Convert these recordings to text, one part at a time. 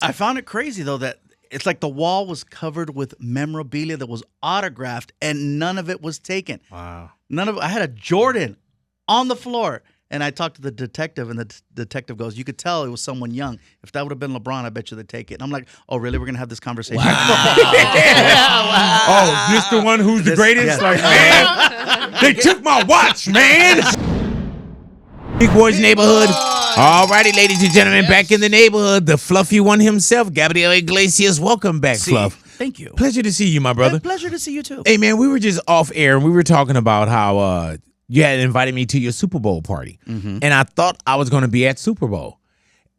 I found it crazy though that it's like the wall was covered with memorabilia that was autographed and none of it was taken. Wow. I had a Jordan on the floor. And I talked to the detective, and the detective goes, you could tell it was someone young. If that would have been LeBron, I bet you they'd take it. And I'm like, oh, really? We're going to have this conversation? Wow. Oh, this the one who's the greatest? Yeah. Like, man, they took my watch, man. Big Boy's neighborhood. All righty, ladies and gentlemen, back in the neighborhood, the fluffy one himself, Gabriel Iglesias. Welcome back, Fluff. Thank you. Pleasure to see you, my brother. Pleasure to see you, too. Hey, man, we were just off air, and we were talking about how you had invited me to your Super Bowl party. Mm-hmm. And I thought I was going to be at Super Bowl.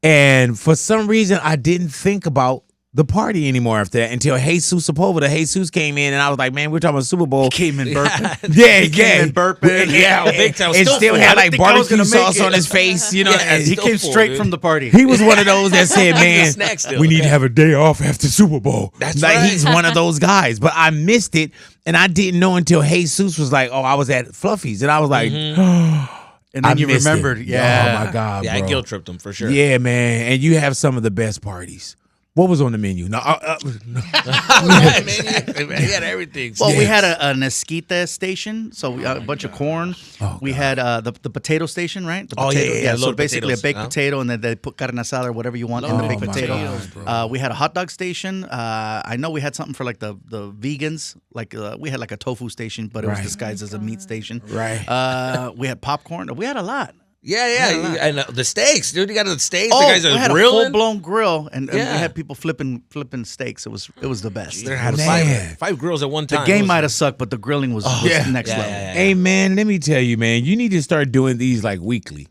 And for some reason, I didn't think about the party anymore after that until Jesus came in, and I was like, man, we're talking about Super Bowl. He came in burping. Yeah. Came in burping. Yeah, big time. and still had like barbecue sauce it. on his face. You know, Yeah, He came full, straight dude. from the party. he was one of those that said, man, snack still. we need to have a day off after Super Bowl. That's like, right. he's one of those guys. But I missed it, and I didn't know until Jesus was like, oh, I was at Fluffy's. And I was like, And then I you missed it. remembered. Yeah. Oh, my God, Yeah, I bro. guilt tripped him for sure. Yeah, man. And you have some of the best parties. What was on the menu? No, Right, man. He had everything. Well, we had a Nesquita station, so we, a bunch of corn. Oh, we had the potato station, right? The Oh, potato, yeah. So Loaded basically potatoes, a baked huh? potato, and then they put carne asada or whatever you want in the Oh, baked my potato. God, bro. We had a hot dog station. I know we had something for like the vegans. Like we had like a tofu station, but it was Right. disguised as a meat station. Right. We had popcorn. We had a lot. Yeah. And the steaks, dude. You got the steaks. Oh, the guys we are had a grilling. full-blown grill, and we Yeah. had people flipping steaks. It was the best. There had Man. five grills at one The time. game might have sucked, but the grilling was next level. yeah. Hey, man, let me tell you, man, you need to start doing these like weekly.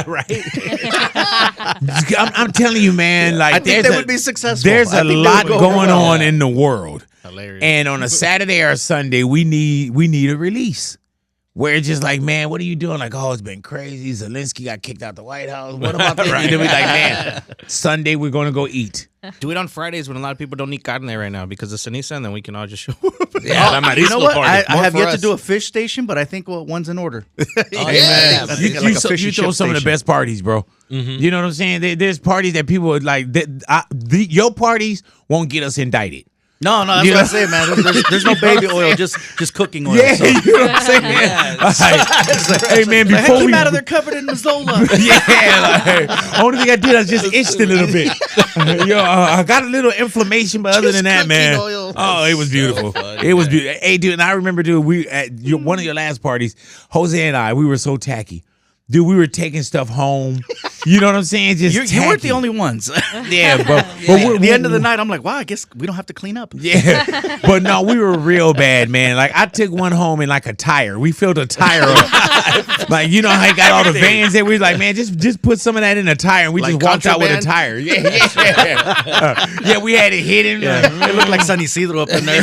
Right. I'm telling you, man, like I think there's they would be successful. There's I a think they lot would go going well. on in the world. Hilarious. And on a Saturday or Sunday, we need a release. Where it's just like, man, what are you doing? Like, oh, it's been crazy. Zelensky got kicked out the White House. What about this? Right. And then we like, man, Sunday we're going to go eat. Do it on Fridays when a lot of people don't eat carne right now because of ceniza, and then we can all just show up. Yeah, La You know Marisco what? party. I More have for yet us. to do a fish station, but I think one's in order. Oh, Hey, yeah. man, I you, think like a fish you and throw chip some of the station. best parties, bro. You know what I'm saying? There's parties that people would like. Your parties won't get us indicted. No, that's You what know? I say, man. There's no baby oil, just cooking oil. Yeah, So. you know what I'm saying? Like, hey, man, Like, before I came we out of there covered in Mazola. yeah, like, only thing I did, I just itched a little bit. Yo, I got a little inflammation, but other than that, man, oil. oh, it was beautiful. funny, It was beautiful. Hey, dude, and I remember, dude, we at one of your last parties, Jose and I, we were so tacky. Dude, we were taking stuff home. You know what I'm saying? Just You weren't the tacky. only ones. Yeah, but At the end of the night, I'm like, wow, I guess we don't have to clean up. Yeah, but no, we were real bad, man. Like, I took one home in like a tire. We filled a tire up. Like, you know how I got all the vans there? We was like, man, just put some of that in a tire, and we Like just walked out with a contraband? tire. Yeah, we had it hidden. It looked like San Isidro up in there.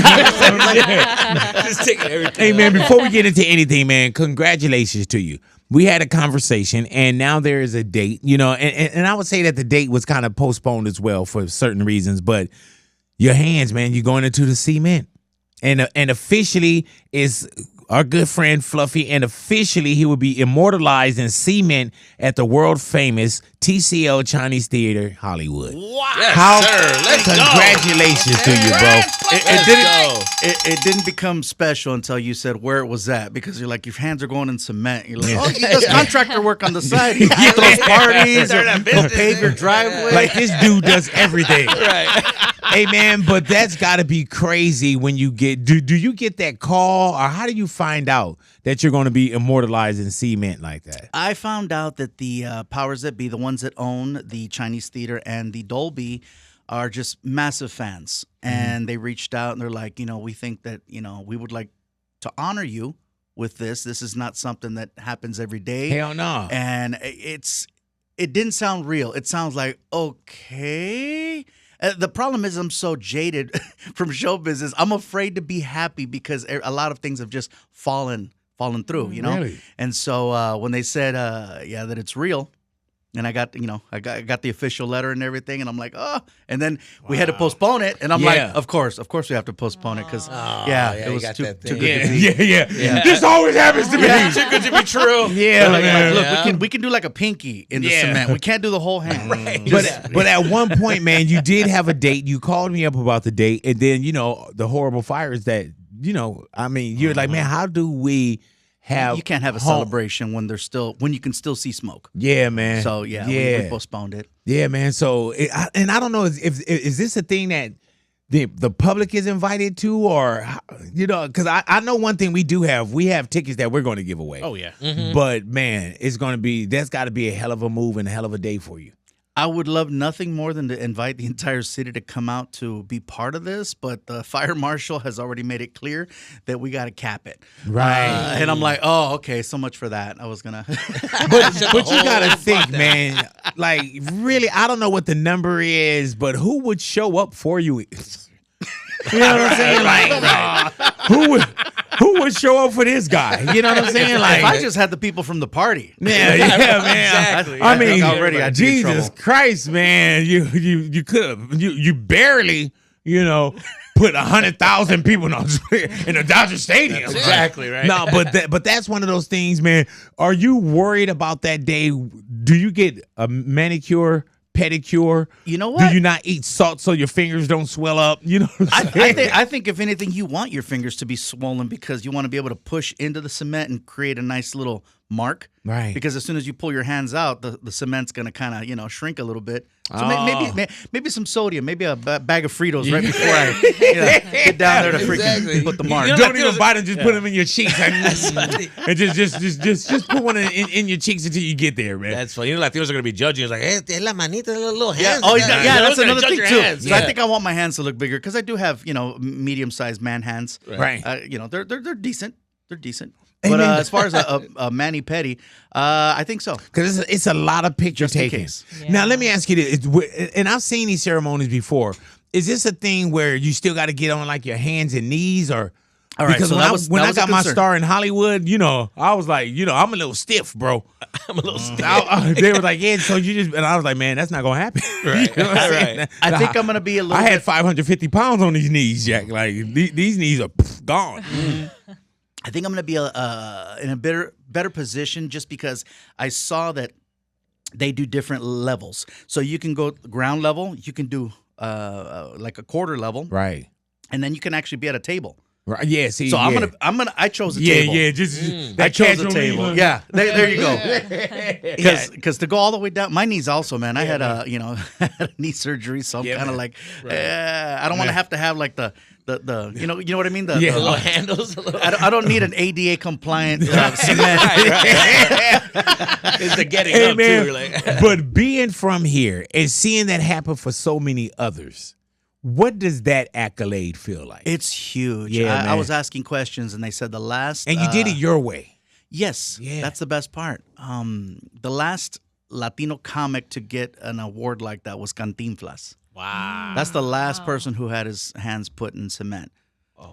Just taking everything. Hey, man, before we get into anything, man, congratulations to you. We had a conversation, and now there is a date, you know, and I would say that the date was kind of postponed as well for certain reasons, but your hands, man, you're going into the cement. And officially is our good friend Fluffy, and officially he will be immortalized in cement at the world famous TCL Chinese Theater, Hollywood. Wow. Yes, How? sir. Let's go. Congratulations to you, bro. It didn't become special until you said where it was at, because you're like, your hands are going in cement. You're like, oh, he does contractor work on the side. He throws parties, or he'll pave your driveway. Like, this dude does everything. Right. Hey, man, but that's got to be crazy when you get, do you get that call, or how do you find out that you're going to be immortalized in cement like that? I found out that the powers that be, the ones that own the Chinese Theater and the Dolby, are just massive fans. And they reached out and they're like, we think that, we would like to honor you with this. This is not something that happens every day. Hell no. And it didn't sound real. It sounds like, okay. The problem is I'm so jaded from show business. I'm afraid to be happy because a lot of things have just fallen through, Really? And so when they said, that it's real, And I got the official letter and everything, and I'm like, oh. And then we had to postpone it, and I'm like, of course we have to postpone it because it was too good to be. Yeah. This always happens to me. Too good to be true. Yeah, look, we can do like a pinky in the cement. We can't do the whole hand. But at one point, man, you did have a date. You called me up about the date, and then the horrible fires that you're like, man, how do we have? You can't have a celebration when you can still see smoke. Yeah, man. So we postponed it. Yeah, man. So I don't know if is this a thing that the public is invited to, or because I know one thing we have tickets that we're going to give away. Oh yeah. But man, that's got to be a hell of a move and a hell of a day for you. I would love nothing more than to invite the entire city to come out to be part of this, but the fire marshal has already made it clear that we got to cap it. Right. And I'm like, oh, okay, so much for that. I was going to. But you got to think, man, like, really, I don't know what the number is, but who would show up for you? You know what I'm saying? Like, who would show up for this guy? You know what I'm saying? Like, if I just had the people from the party. Yeah, man. Exactly. I mean, already I'd be in Jesus trouble. Christ, man. You could have you barely, put 100,000 people in a Dodger Stadium. Exactly, right? No, but that's one of those things, man. Are you worried about that day? Do you get a manicure, pedicure? You know what? Do you not eat salt so your fingers don't swell up? You know what I'm saying? I think if anything, you want your fingers to be swollen because you want to be able to push into the cement and create a nice little mark. Right. Because as soon as you pull your hands out, the cement's going to kind of, shrink a little bit. So maybe some sodium, maybe a bag of Fritos right before I get down there to freaking put the mark. Don't even bite them, just put them in your cheeks. And just put one in your cheeks until you get there, man. That's funny. Latinos are going to be judging. It's like, hey, es la manita, the little hands. That's another thing too. Hands. So I think I want my hands to look bigger because I do have, medium-sized man hands. Right. They're decent. They're decent. Amen. But as far as a mani-pedi, I think so. Because it's a lot of picture Just in taking. case. Yeah. Now, let me ask you this. And I've seen these ceremonies before. Is this a thing where you still got to get on like your hands and knees, or? All right, Because so when I that was a got my concern. star in Hollywood, I was like, I'm a little stiff, bro. I'm a little stiff. They were like, yeah, so you just, and I was like, man, that's not gonna happen. Right. You know what I'm saying? Right. I think I'm going to be a little I had bit 550 pounds on these knees, Jack. Like these knees are gone. I think I'm going to be in a better position just because I saw that they do different levels. So you can go ground level, you can do like a quarter level, Right. and then you can actually be at a table. Right. Yeah. See. So yeah. I chose a Yeah. table. Yeah. Just I that chose a casual table. lean. Yeah, there you go. Because to go all the way down, my knees also, man. I had had knee surgery, so I'm kind of like, I don't want to have like the you know what I mean? The Little handles. I don't need an ADA compliant cement. It's the getting Hey, up man, too. Like, but being from here and seeing that happen for so many others, what does that accolade feel like? It's huge. Yeah, I man. was asking questions, and they said the last. And you did it your way. Yes, Yeah. that's the best part. The last Latino comic to get an award like that was Cantinflas. wow. That's the last person who had his hands put in cement.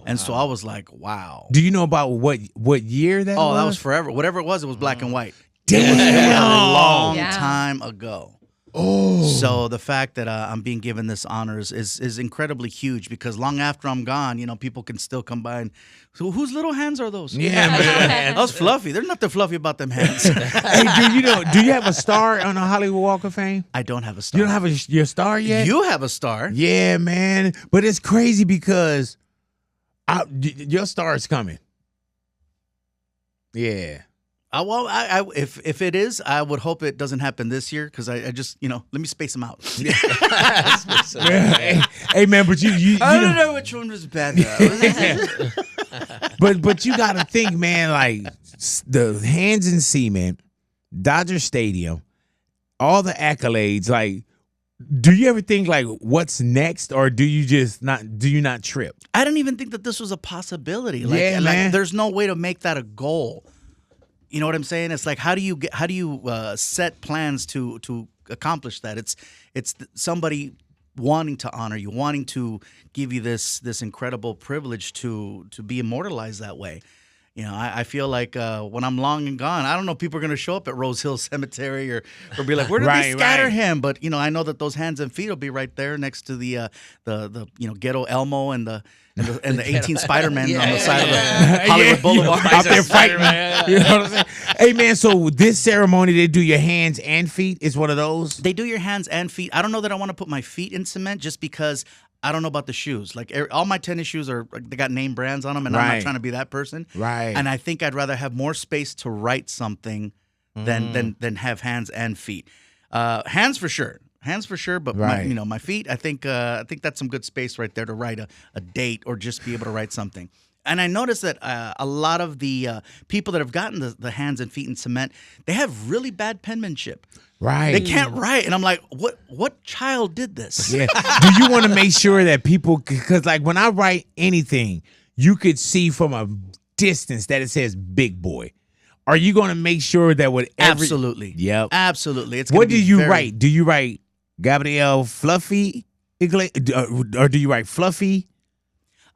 And so I was like, wow. Do you know about what year that was? Oh, that was forever. Whatever it was black and white. Damn. A long Yeah. time ago. Oh. So the fact that I'm being given this honors is incredibly huge because long after I'm gone, people can still come by and so whose little hands are those? Yeah, man. Those fluffy. There's nothing fluffy about them hands. Hey, do you have a star on the Hollywood Walk of Fame? I don't have a star. You don't have your star yet? You have a star. Yeah, man. But it's crazy because your star is coming. Yeah. If it is, I would hope it doesn't happen this year because I just let me space them out. Hey, man, but you I don't know which one was better. but you got to think, man, like the hands in cement, Dodger Stadium, all the accolades. Like, do you ever think like what's next, or do you not trip? I didn't even think that this was a possibility. Yeah, man. There's no way to make that a goal. You know what I'm saying? It's like how do you set plans to accomplish that? It's somebody wanting to honor you, wanting to give you this incredible privilege to be immortalized that way. I feel like when I'm long and gone, I don't know if people are going to show up at Rose Hill Cemetery or be like, where did they scatter him? But, I know that those hands and feet will be right there next to the ghetto Elmo and the 18 Spider-Men on the side of the Hollywood Boulevard. Out there fighting. You know what I'm saying? Hey, man, so this ceremony, they do your hands and feet? Is one of those? They do your hands and feet. I don't know that I want to put my feet in cement just because I don't know about the shoes. Like all my tennis shoes they got name brands on them, and I'm not trying to be that person. Right. And I think I'd rather have more space to write something than have hands and feet. Hands for sure. But my feet, I think that's some good space right there to write a date or just be able to write something. And I noticed that a lot of the people that have gotten the hands and feet in cement, they have really bad penmanship. Right. They can't write. And I'm like, what child did this? Yeah. Do you want to make sure that people, because like when I write anything, you could see from a distance that it says Big Boy. Are you going to make sure that whatever? Absolutely. Yep. Absolutely. It's what do you write? Do you write Gabriel Fluffy or do you write Fluffy?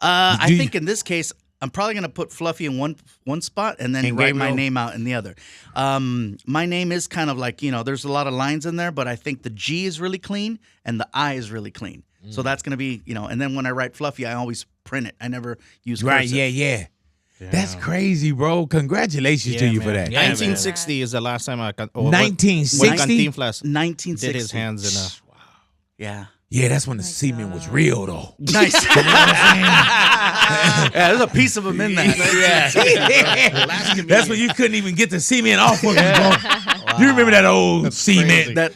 I think in this case, I'm probably going to put Fluffy in one spot and then write my name out in the other. My name is kind of like, there's a lot of lines in there, but I think the G is really clean and the I is really clean. So that's going to be, and then when I write Fluffy, I always print it. I never use cursive. Right, yeah. That's crazy, bro. Congratulations to you for that. Yeah, 1960 is the last time 1960? 1960. Did his hands in a... Wow. Yeah. Yeah, that's when the cement was real, though. Nice. You know what I'm saying? Yeah, there's a piece of him in that. That's when you couldn't even get the cement off of you, bro. Wow. You remember that old cement? That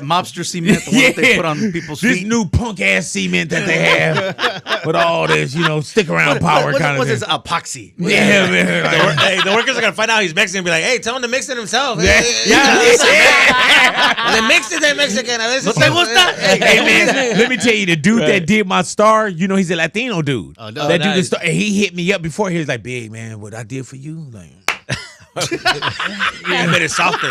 mobster cement, the one that they put on people's feet. This new punk ass cement that they have with all this, stick around power kind of thing. What thing. is epoxy? Yeah, man. Hey, the workers are gonna find out he's Mexican and be like, hey, tell him to mix it himself. Yeah. They mix it, they're Mexican. ¿No te gusta? Hey, man, let me tell you, the dude that did my star, he's a Latino dude. Oh, no, that dude, the star, and he hit me up before. He was like, big man, what I did for you? Like, I made it softer.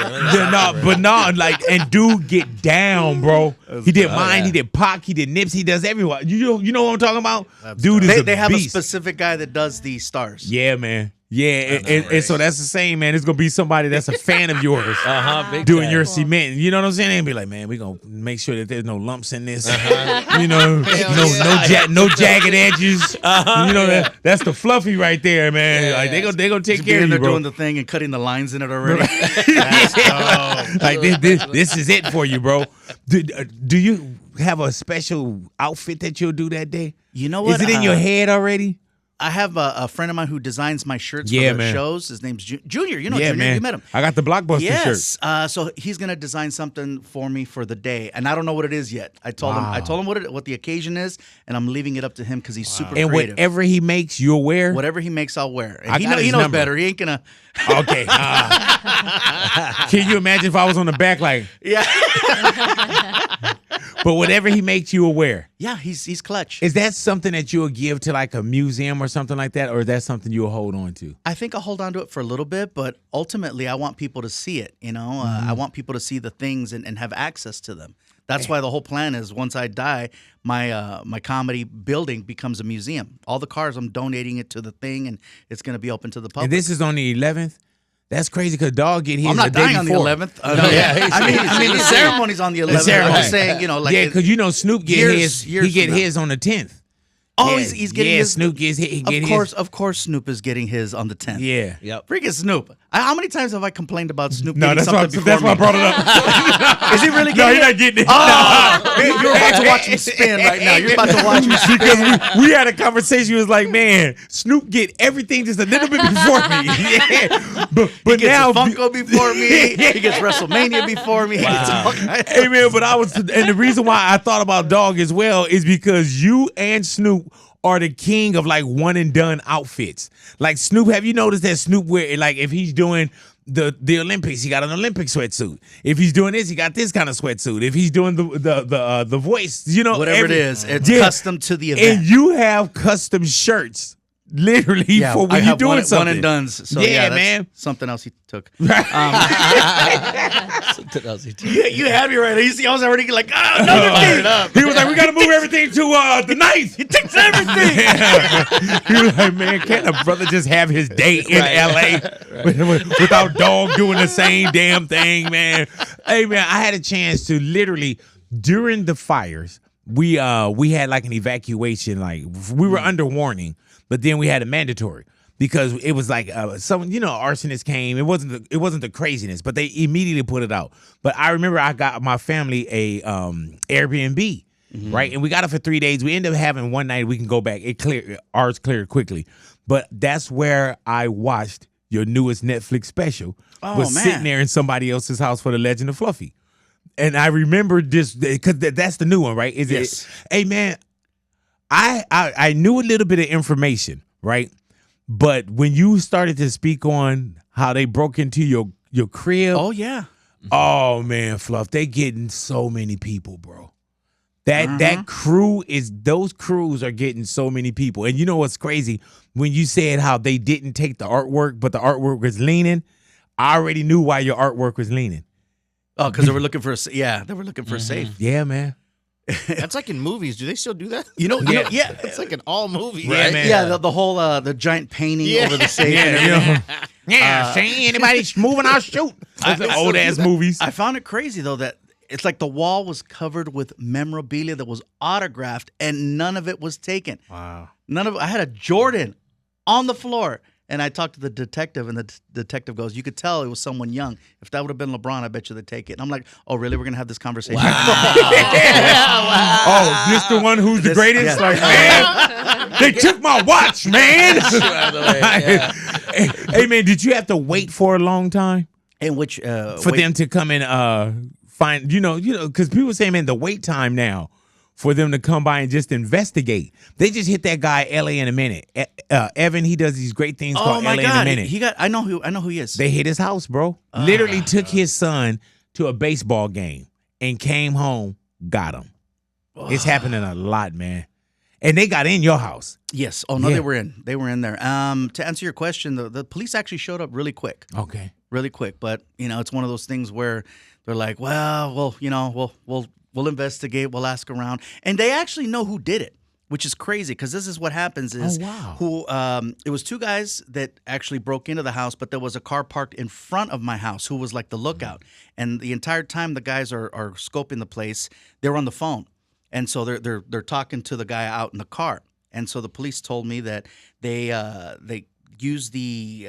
And dude get down, bro. He did mine, he did Pac, he did Nips, he does everyone. You know what I'm talking about? Dude is they have a beast. Specific guy that does the stars. Yeah, man. Yeah, and so that's the same, man. It's gonna be somebody that's a fan of yours, doing your cement. You know what I'm saying? And be like, man, we gonna make sure that there's no lumps in this. No jagged edges. That's the Fluffy right there, man. Like they gonna take care of you, they're bro. doing the thing and cutting the lines in it already. Like this is it for you, bro. Do you have a special outfit that you'll do that day? You know what? Is it in your head already? I have a friend of mine who designs my shirts for their shows. His name's Junior. Junior. Man. You met him. I got the Blockbuster shirt. Yes. So he's gonna design something for me for the day, and I don't know what it is yet. I told him what the occasion is, and I'm leaving it up to him because he's super creative. And whatever he makes, you'll wear. Whatever he makes, I'll wear. And he knows better. He ain't gonna. Okay. Can you imagine if I was on the back like? Yeah. But whatever he makes, you will wear. Yeah, he's clutch. Is that something that you'll give to like a museum or something like that, or is that something you'll hold on to? I think I'll hold on to it for a little bit, but ultimately I want people to see it. I want people to see the things and have access to them. That's why the whole plan is once I die, my comedy building becomes a museum. All the cars, I'm donating it to the thing, and it's going to be open to the public. And this is on the 11th? That's crazy because Dog get his. I'm not the day dying on the before. 11th. I mean the ceremony's on the 11th. I'm just saying, because Snoop get his. He get his on the 10th. Oh, he's getting his. Snoop gets his. Of course, Snoop is getting his on the 10th. Yeah. Yep. Freaking Snoop. How many times have I complained about Snoop No, getting something that's why I brought it up. Is he really No, getting he's not getting it. Oh, you're about to watch me spin right now. You're about to watch me spin. Because we had a conversation. He was like, man, Snoop get everything just a little bit before me. Yeah. But he gets now Funko before me. He gets WrestleMania before me. Wow. Hey, man, and the reason why I thought about Dog as well is because you and Snoop are the king of like one and done outfits. Like Snoop, have you noticed that Snoop wear, like if he's doing the Olympics, he got an Olympic sweatsuit. If he's doing this, he got this kind of sweatsuit. If he's doing the voice, whatever it is, it's custom to the event. And you have custom shirts literally for when I you're have doing something. one and done's. So Yeah, that's man. something else he took. Something else he took. You have me right. You see, I was already like, another thing. He was like, we got to move everything to the 9th. He takes everything. He was like, man, can't a brother just have his day in L.A. Without dog doing the same damn thing, man? Hey, man, I had a chance to literally, during the fires, we had like an evacuation. Like, we were under warning, but then we had a mandatory. Because it was like some, arsonists came. It wasn't the craziness, but they immediately put it out. But I remember I got my family a Airbnb, right? And we got it for 3 days. We ended up having one night we can go back. Ours cleared quickly. But that's where I watched your newest Netflix special. Was sitting there in somebody else's house for The Legend of Fluffy. And I remember this because that's the new one, right? Yes. Hey man, I knew a little bit of information, right? But when you started to speak on how they broke into your crib, Oh yeah. oh man, Fluff, they getting so many people, bro. That crew those crews are getting so many people. And you know what's crazy? When you said how they didn't take the artwork, but the artwork was leaning, I already knew why your artwork was leaning. Oh, because they were looking for a safe. Yeah, man. That's like in movies. Do they still do that? Yeah. It's like in all movies. Yeah, Right? man. Yeah, the whole the giant painting over the safe. and Yeah, everything. see anybody moving, I'll shoot. Those are old ass movies. I found it crazy though that it's like the wall was covered with memorabilia that was autographed and none of it was taken. Wow. None of it. I had a Jordan on the floor. And I talked to the detective, and the detective goes, "You could tell it was someone young. If that would have been LeBron, I bet you they'd take it." And I'm like, "Oh, really? We're gonna have this conversation?" Oh, this the one who's the greatest? yeah. Like, man, they took my watch, man. Out of the way, yeah. Hey, man, did you have to wait for a long time In which for them to come and find, because people say, man, the wait time now for them to come by and just investigate. They just hit that guy L.A. in a minute. Evan, he does these great things Oh called my L.A. in a God! minute. I know who he is. They hit his house, bro. Literally took his son to a baseball game and came home, got him. It's happening a lot, man. And they got in your house. Yes. Oh no, Yeah. they were in. They were in there. To answer your question, the police actually showed up really quick. Okay. Really quick. But it's one of those things where they're like, we'll investigate. We'll ask around, and they actually know who did it, which is crazy because this is what happens. Is it was two guys that actually broke into the house, but there was a car parked in front of my house who was like the lookout, and the entire time the guys are scoping the place, they're on the phone, and so they're talking to the guy out in the car, and so the police told me that they used the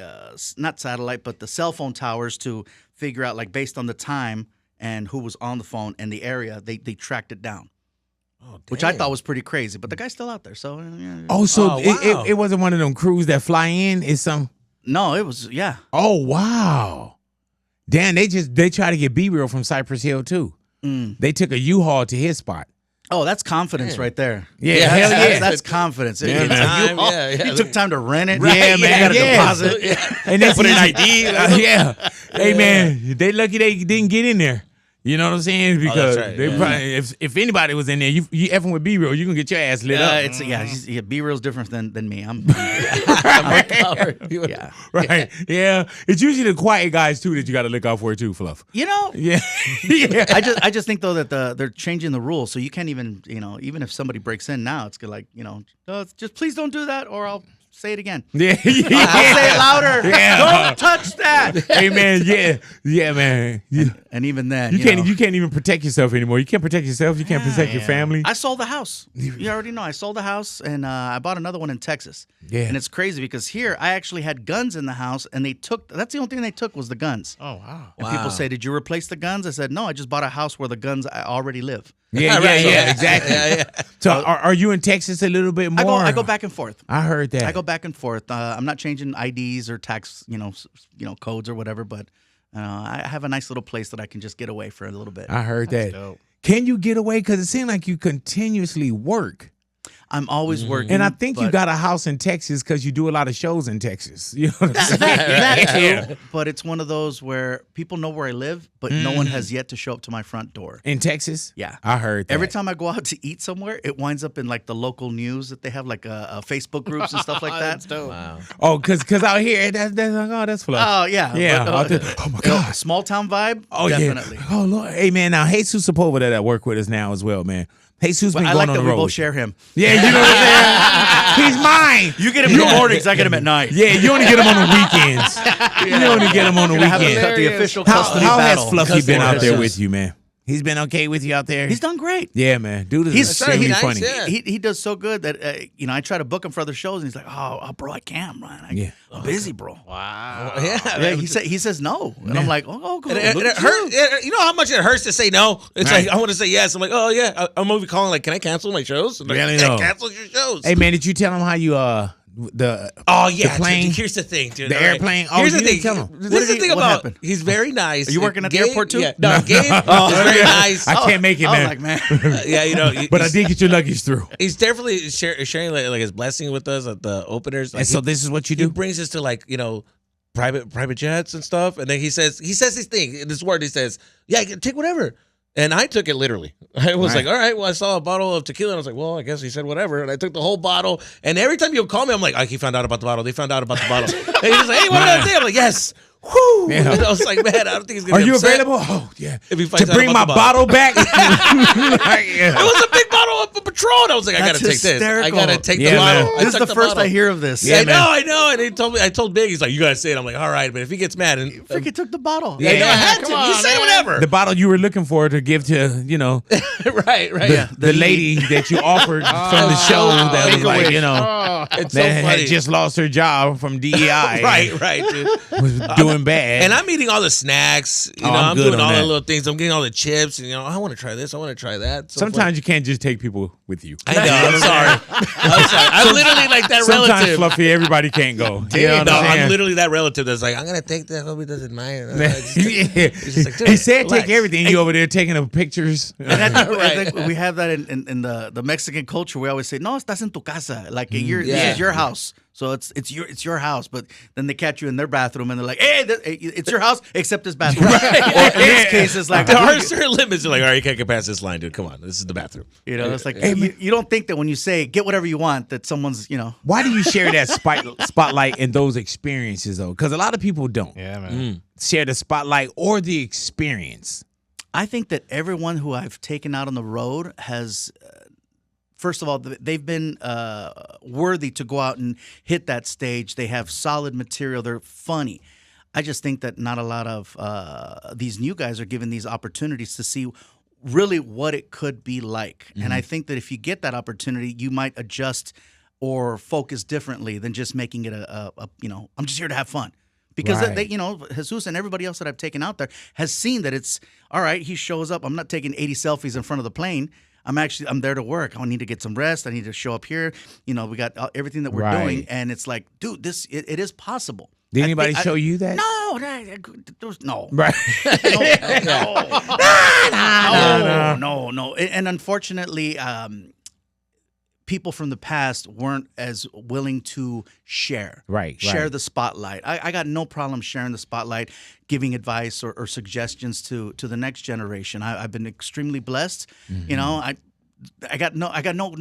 not satellite but the cell phone towers to figure out, like, based on the time and who was on the phone and the area, they tracked it down. Which I thought was pretty crazy, but the guy's still out there. So It wasn't one of them crews that fly in. It's some. no, it was Oh wow, damn! They try to get B-Real from Cypress Hill too. They took a U-Haul to his spot. Oh, that's confidence right there. Yeah, hell yeah. That's confidence. Yeah, It's man. like, you took time to rent it. Yeah, man. You got a Yeah. deposit. And they Put an ID. Yeah. Hey man, they lucky they didn't get in there. You know what I'm saying? Because right, they probably, if anybody was in there, you effing with B-Real, you gonna get your ass lit up. B-Real's different than me. I'm Yeah. Right. Yeah. It's usually the quiet guys too that you got to look out for too, Fluff. Yeah. Yeah. I just think though that they're changing the rules, so you can't even even if somebody breaks in now, it's like just please don't do that, or I'll say it again. Yeah. I'll say it louder. Yeah. Don't touch that. Hey man, yeah, man. And even then, You can't even protect yourself anymore. You can't protect yourself. You can't protect your family. I sold the house. You already know I sold the house, and I bought another one in Texas. Yeah. And it's crazy because here I actually had guns in the house, and that's the only thing they took was the guns. Oh, wow. And people say, "Did you replace the guns?" I said, "No, I just bought a house where the guns already live." Yeah, exactly. Yeah. So are you in Texas a little bit more? I go back and forth. I heard that. I go back and forth. I'm not changing IDs or tax, codes or whatever, but I have a nice little place that I can just get away for a little bit. I heard that. dope. Can you get away? Because it seems like you continuously work. I'm always working. And I think you but- got a house in Texas because you do a lot of shows in Texas. You know what I'm saying? that too. But it's one of those where people know where I live, but no one has yet to show up to my front door. In Texas? Yeah. I heard that. Every time I go out to eat somewhere, it winds up in like the local news that they have, like Facebook groups and stuff like that. That's dope. Wow. Oh, because out here, that's Fluff. Oh yeah, Yeah. But, Oh, my God. small town vibe. Oh, definitely. yeah. Oh, Lord. Hey, man, now, Jesus Sepulveda that work with us now as well, man. Jesus been But I going like on that the we road. both share him. Yeah, you know what I'm saying? He's mine. You get him in the mornings, I get him at night. Yeah, you only get him on the weekends. You only get him on the We're gonna have weekends. the official How custody has battle. Fluffy been out there Yes. with you, man? He's been okay with you out there? He's done great. Yeah, man. Dude is He's extremely nice, funny. yeah. He does so good that I try to book him for other shows, and he's like, "Oh, bro, I can't, man. I'm busy, bro." Wow. Yeah. He says no, and I'm like, "Oh, cool." And it hurt. You know how much it hurts to say no? It's Right. like, I want to say yes. I'm like, oh, yeah. I'm going to be calling, like, can I cancel my shows? I'm like, Really? yeah, No. cancel your shows. Hey, man, did you tell him how you, the Oh, yeah. the plane? Dude, here's the thing, dude. The All right. airplane? Oh, Here's you the didn't thing. tell him. This What is the did thing what about happened? he's very nice. Are you working at the Gabe- airport, too? Yeah. No, Gabe is very nice. I can't make it, I was man. like, man. Yeah, you know. But I did get your luggage through. He's definitely sharing like his blessing with us at the openers. Like, And so this is what you he do? brings us to, like, you know, private jets and stuff. And then he says this thing, this word, he says, yeah, take whatever. And I took it literally. I was Right. like, all right, well, I saw a bottle of tequila. And I was like, well, I guess he said whatever. And I took the whole bottle. And every time you'll call me, I'm like, he found out about the bottle. They found out about the bottle. And he's like, hey, what did I say? I'm like, yes. Whoo. Yeah. And I was like, man, I don't think he's going Are to be you upset. available? Oh, yeah. If he To finds out bring my about the bottle back? Like, It yeah. was a big bottle of Patron. I was like, I got to That's take this. I hysterical. got to take Yeah, the man. bottle. This is the first I hear of this. Yeah, man. I know. And he told me, I told Big, he's like, you got to say it. I'm like, all right. But if he gets mad, and Freaking took the bottle. Yeah. I know I had Come to. on, You say man. whatever. The bottle you were looking for to give to, you know, right. the lady that you offered from the show that was like, Make-A-Wish. you know, Oh. It's so that funny. had just lost her job from DEI. right, dude. Was doing bad. And I'm eating all the snacks. You know, I'm I'm good doing on all that. the little things. I'm getting all the chips. And, you know, I want to try this. I want to try that. So Sometimes you can't just take people with you. I know. I'm sorry. I'm sorry. I'm literally like that Sometimes, relative. Fluffy, everybody can't go. You know what No, I'm saying? I'm literally that relative that's like, I'm gonna take that. Hope he doesn't mind. Yeah. just like, dude, He said relax. take everything. You over there taking the pictures. And I think Right. we have that in the Mexican culture. We always say, "No, estás en tu casa." Like this Yeah. is your house, so it's your house. But then they catch you in their bathroom and they're like, "Hey, it's your house except this bathroom." Or in this case, it's like, There are certain limits. You're like, all right, you can't get past this line, dude. Come on, this is the bathroom. you know, it's like you don't think that when you say "get whatever you want" that someone's Why do you share that spotlight in those experiences, though? Because a lot of people don't Yeah, man. share the spotlight or the experience. I think that everyone who I've taken out on the road has, first of all, they've been worthy to go out and hit that stage. They have solid material. They're funny. I just think that not a lot of these new guys are given these opportunities to see really what it could be like. And I think that if you get that opportunity, you might adjust or focus differently than just making it I'm just here to have fun. Because Right. they, Jesus and everybody else that I've taken out there has seen that it's all right. He shows up. I'm not taking 80 selfies in front of the plane. I'm there to work. I need to get some rest. I need to show up here. We got everything that we're Right. doing, and it's like, dude, it is possible. Did anybody show you that? No, there was no. Right. No. And unfortunately, people from the past weren't as willing to share. Share the spotlight. I got no problem sharing the spotlight, giving advice or suggestions to the next generation. I've been extremely blessed. I got no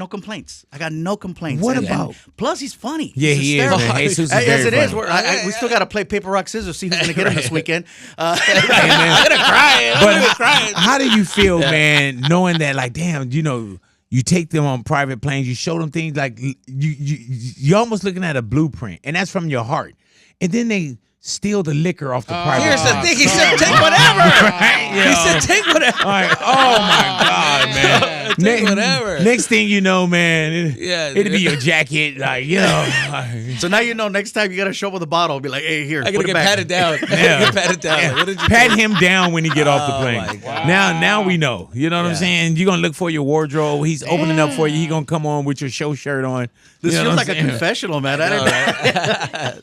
complaints. I got no complaints. What And about- plus, he's funny. Yeah, He's he is, hysterical. man. Jesus is Yes, very it is. funny. We still got to play paper rock scissors. See who's going to get him this weekend. I'm gonna cry. I'm But gonna cry. how do you feel, man, knowing that, like, damn, you take them on private planes, you show them things like you're almost looking at a blueprint, and that's from your heart, and then they steal the liquor off the private. Here's the plane. thing. He said, take whatever. Right, He said, take whatever. Like, oh my God, man! Take whatever. Next thing you know, man, Yeah, it'll be dude. your jacket, like So now next time you got to show up with a bottle. Be like, hey, here, I gotta put it get back. patted down. I Yeah. gotta get patted down. Like, what did you pat do? him down when he get off the Oh, plane. my God. Now we know. You know what I'm saying? You're gonna look for your wardrobe. He's opening up for you. He gonna come on with your show shirt on. This You know feels what like a I'm saying? confessional, man. I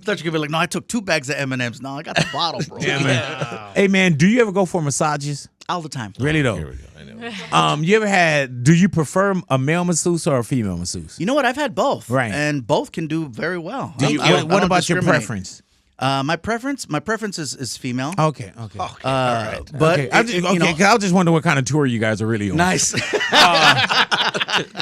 thought you could be like, no, I took 2 bags of M&Ms. No, I got the bottle, bro. Yeah, man. Hey, man, do you ever go for massages? all the time. Really though. Here we go. I know. You ever had? Do you prefer a male masseuse or a female masseuse? You know what? I've had both, Right. and both can do very well. Do you, what about your preference? My preference is female. Okay. But Okay, I was just wondering what kind of tour you guys are really on. nice.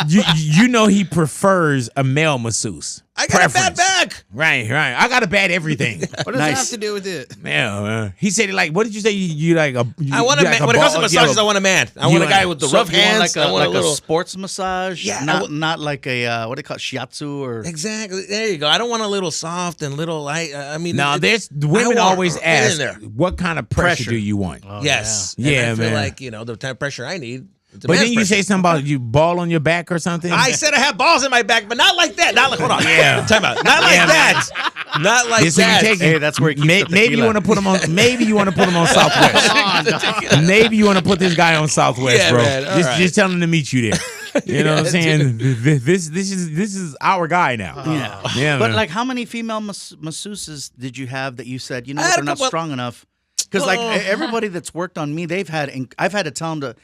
You know he prefers a male masseuse. I got a bad back. Right. I got a bad everything. What does that have to do with it? Yeah, he said like, what did you say? You like a? I want a man. When it comes to massages, I want a man. I want a guy with the rough hands. Like I want a little sports massage. Yeah, not like a what do they call it, shiatsu or exactly. There you go. I don't want a little soft and little light. I mean, now there's women always get in ask, there. what kind of pressure do you want? Yes. Yeah, And I feel man. like the type of pressure I need. But then you say something about you ball on your back or something. I said I have balls in my back, but not like that. Not like hold on. Yeah. Time out. Not like that. Not like This is that. you take it. Hey, that's where he keeps the maybe you tequila. want to put him on. Maybe you want to put him on Southwest. Maybe you want to put this guy on Southwest, Yeah, bro. man. All right. Just tell him to meet you there. You know what I'm saying? This is our guy now. Yeah. But man. like, how many female masseuses did you have that you said, you know, I had they're a not couple- strong enough? Because like everybody that's worked on me, I've had to tell them to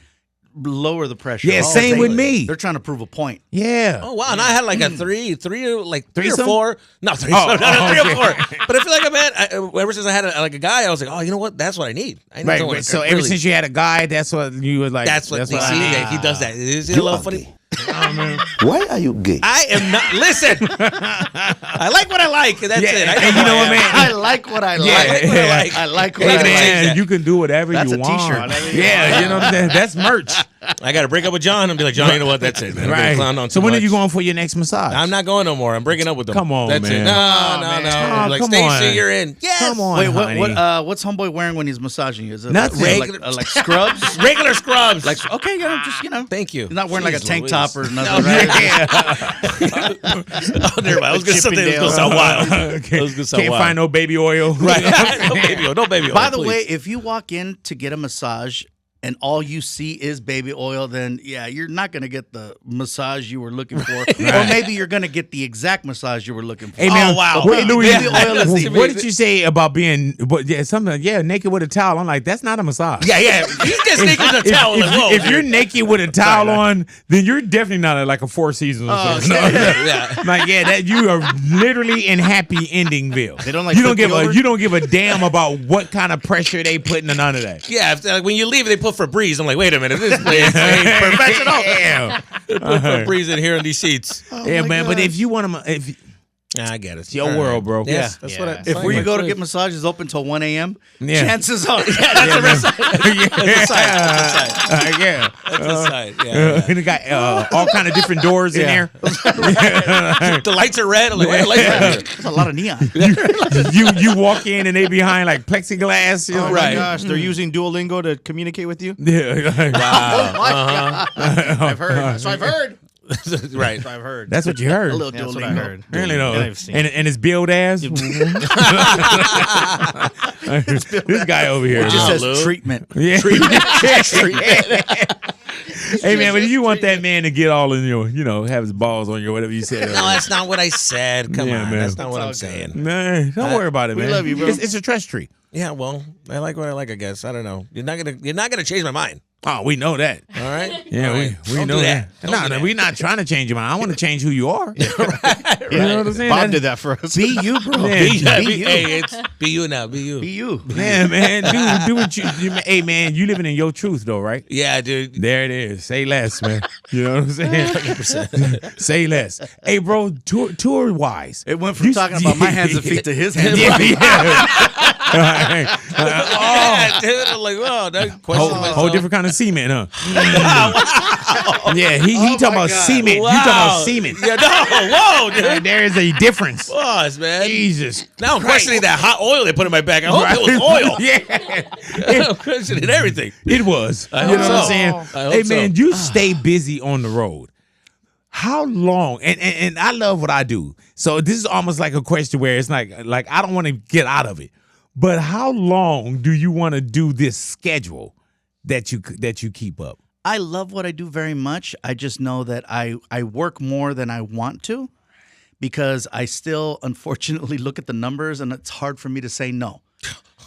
lower the pressure. Yeah, same with me. They're trying to prove a point. Yeah. Oh wow! And I had like a three or Threesome? four. Not three, Oh, not three okay. or four. But I feel like ever since I had a guy, I was like, oh, you know what? That's what I need. I need someone Right. So that ever really- since you had a guy, that's what you was like. that's what I see. need. He does that. Is it a little funny? Why are you gay? I am not. Listen, I like what I like. That's Yeah, it. and you know what, man? I like what I like. Yeah, I like what I like. I like what Hey I man, like. you can do whatever That's you a want. t-shirt. Yeah, you know what I'm saying? That's merch. I got to break up with John and be like, John, you know what? That's it, man. I'm gonna clown on Right. So too when are much. you going for your next massage? I'm not going no more. I'm breaking up with them. Come on, That's man. it. No. Oh, Like come Stacey, on. you're in. Yes. Come on. Wait, honey. what's homeboy wearing when he's massaging you? Is it Nothing. like scrubs? Regular scrubs. Like okay, yeah, just Thank you. He's not wearing like a Jeez tank Louise. top or nothing. No, right? Oh, never mind. I was going to say it was going to sound wild. Okay. It was gonna sound Can't wild. find no baby oil. Right. No baby oil. No baby oil. By the please. way, if you walk in to get a massage and all you see is baby oil, then yeah, you're not going to get the massage you were looking for. Or maybe you're going to get the exact massage you were looking for. Hey man, Oh, wow. What, Louis, Baby oil is the- what did you say about being? Something. Yeah, naked with a towel. I'm like, that's not a massage. Yeah. He gets naked with a towel. Like, whoa. If you're naked with a towel on, then you're definitely not like a Four Seasons. Or something. No, yeah. like that you are literally in happy endingville. They don't like you don't flip give you a over? you don't give a damn about what kind of pressure they putting in none of that. Yeah, like when you leave, they put Febreze. I'm like, wait a minute, this place ain't professional. Yeah, They put Febreze in here on these seats. yeah, man. But if you want to, if Yeah, I get it. it's your world, bro. Yes, that's what I. If where you go to get massages open till 1 a.m., Yeah. chances are, That's a side. Yeah. That's a side. Yeah. They got all kind of different doors in there. The lights are red. I'm like, why are the lights red? there's a lot of neon. you walk in and they behind like plexiglass. You know, Oh Right. my gosh, they're using Duolingo to communicate with you. Yeah. Oh my God. I've heard. So I've heard. Right. So I've heard. That's what you heard. A little Yeah, that's what I Duolingo. heard. Really though. And I've seen. And it's billed as this guy over here. It just says Lou. treatment. Yeah. Hey man, but if you want that man to get all in your, have his balls on you, whatever you said. No, that's not what I said. Come Yeah, on, man. that's not what all I'm good. saying. Nah, don't worry about it, we man. love you, bro. It's a trust tree. Yeah, well, I like what I like. I guess I don't know. You're not gonna change my mind. Oh, we know that. All right. Yeah, All right. we Don't know do that. Don't No, do that. we're not trying to change your mind. I want to change who you are. You know what I'm saying? Bob did that for us. Be you, bro. Yeah. Be you. Hey, it's be you now. Be you. Be you. Yeah, man. Do what you. Hey, man, you living in your truth, though, right? Yeah, dude. There it is. Say less, man. You know what I'm saying? 100%. Say less. Hey, bro, tour wise. It went from talking about my hands and feet to his hands. Yeah. Yeah, dude. I'm like, whoa, that question Whole different kind of semen, huh? Yeah, he talking about semen. Wow. You talking about semen. Yeah, no, whoa, dude. There is a difference. Pause, man. Jesus. Now I'm questioning that hot oil they put in my back. I hope it was oil. Yeah. I'm questioning everything. It was. I You hope know what I'm so. saying? I hope Hey, man, so. you stay busy on the road. How long? And I love what I do. So this is almost like a question where it's like I don't want to get out of it. But how long do you want to do this schedule that you keep up? I love what I do very much. I just know that I work more than I want to because I still, unfortunately, look at the numbers and it's hard for me to say no.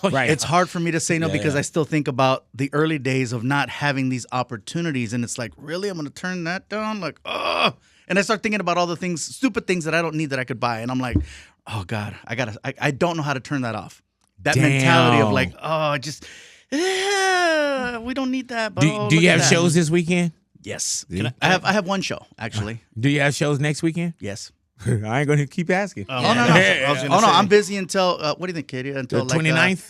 Right. It's hard for me to say no because I still think about the early days of not having these opportunities, and it's like, really, I'm going to turn that down? Like, oh. And I start thinking about all the things, stupid things that I don't need that I could buy, and I'm like, oh God, I don't know how to turn that off. That mentality of like, oh, just, we don't need that. But Do you have shows this weekend? Yes. I have one show actually. Do you have shows next weekend? Yes. I ain't gonna keep asking. Oh no! I'm busy until what do you think, Katie? Until the 29th,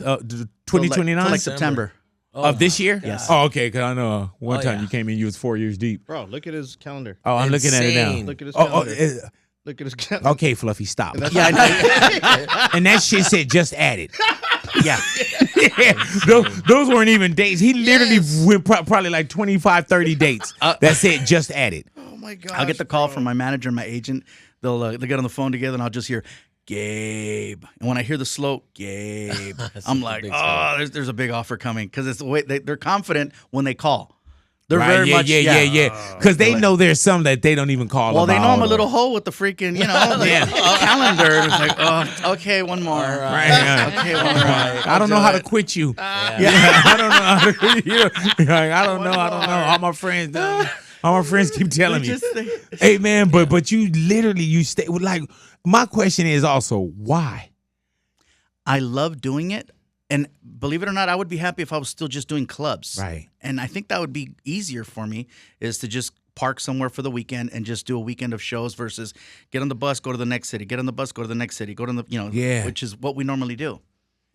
2029, like September of this year. Yes. Oh, okay. Because I know one time you came in, you was 4 years deep. Bro, look at his calendar. Oh, I'm looking at it now. Look at his calendar. Look at his calendar. Okay, Fluffy, stop. Yeah, I know. And that shit said just added. Yeah. Those weren't even dates. He literally went probably like 25, 30 dates that said just added. Oh my God. I'll get the call from my manager and my agent. They'll get on the phone together, and I'll just hear Gabe. And when I hear the slow Gabe, I'm like, oh, there's a big offer coming because it's the way they're confident when they call. They're very much because they know there's some that they don't even call. Well, they know I'm a little hoe with the freaking calendar. It's like, oh, okay, one more. Right. Okay, one more. I don't know how to quit you. I don't know how to quit you. I don't know. All my friends keep telling me, hey man, but you literally you stay with like. My question is also why. I love doing it. And believe it or not, I would be happy if I was still just doing clubs. Right. And I think that would be easier for me is to just park somewhere for the weekend and just do a weekend of shows versus get on the bus, go to the next city, get on the bus, go to the next city, go to the, which is what we normally do.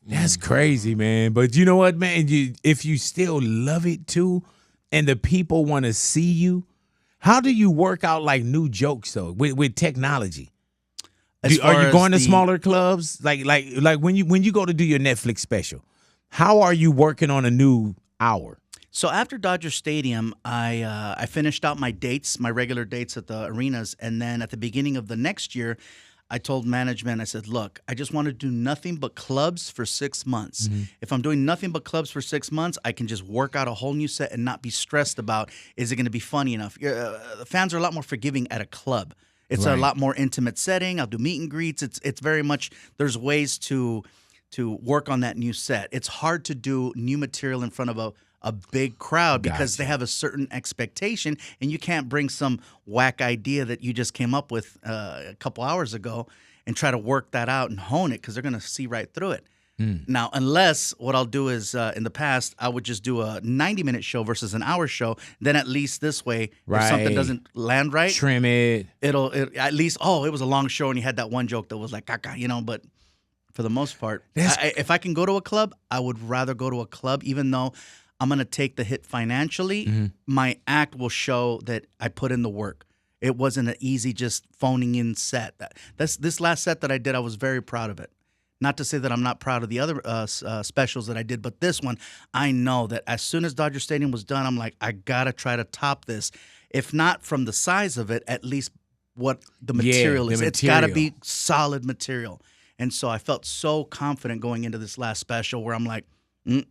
That's crazy, man. But you know what, man? If you still love it too and the people want to see you, how do you work out like new jokes though with technology? Are you going to smaller clubs? Like when you go to do your Netflix special, how are you working on a new hour? So after Dodger Stadium, I finished out my dates, my regular dates at the arenas, and then at the beginning of the next year, I told management, I said, look, I just want to do nothing but clubs for 6 months. Mm-hmm. If I'm doing nothing but clubs for 6 months, I can just work out a whole new set and not be stressed about, is it going to be funny enough? The fans are a lot more forgiving at a club. It's a lot more intimate setting. I'll do meet and greets. It's very much, there's ways to work on that new set. It's hard to do new material in front of a big crowd because they have a certain expectation, and you can't bring some whack idea that you just came up with a couple hours ago and try to work that out and hone it because they're going to see right through it. Now, unless what I'll do is in the past, I would just do a 90-minute show versus an hour show. Then at least this way, if something doesn't land right, trim it. It'll at least, it was a long show and you had that one joke that was like, caca, but for the most part, if I can go to a club, I would rather go to a club, even though I'm going to take the hit financially. Mm-hmm. My act will show that I put in the work. It wasn't an easy just phoning in set. This last set that I did, I was very proud of it. Not to say that I'm not proud of the other specials that I did, but this one, I know that as soon as Dodger Stadium was done, I'm like, I got to try to top this. If not from the size of it, at least what the material is. It's got to be solid material. And so I felt so confident going into this last special where I'm like,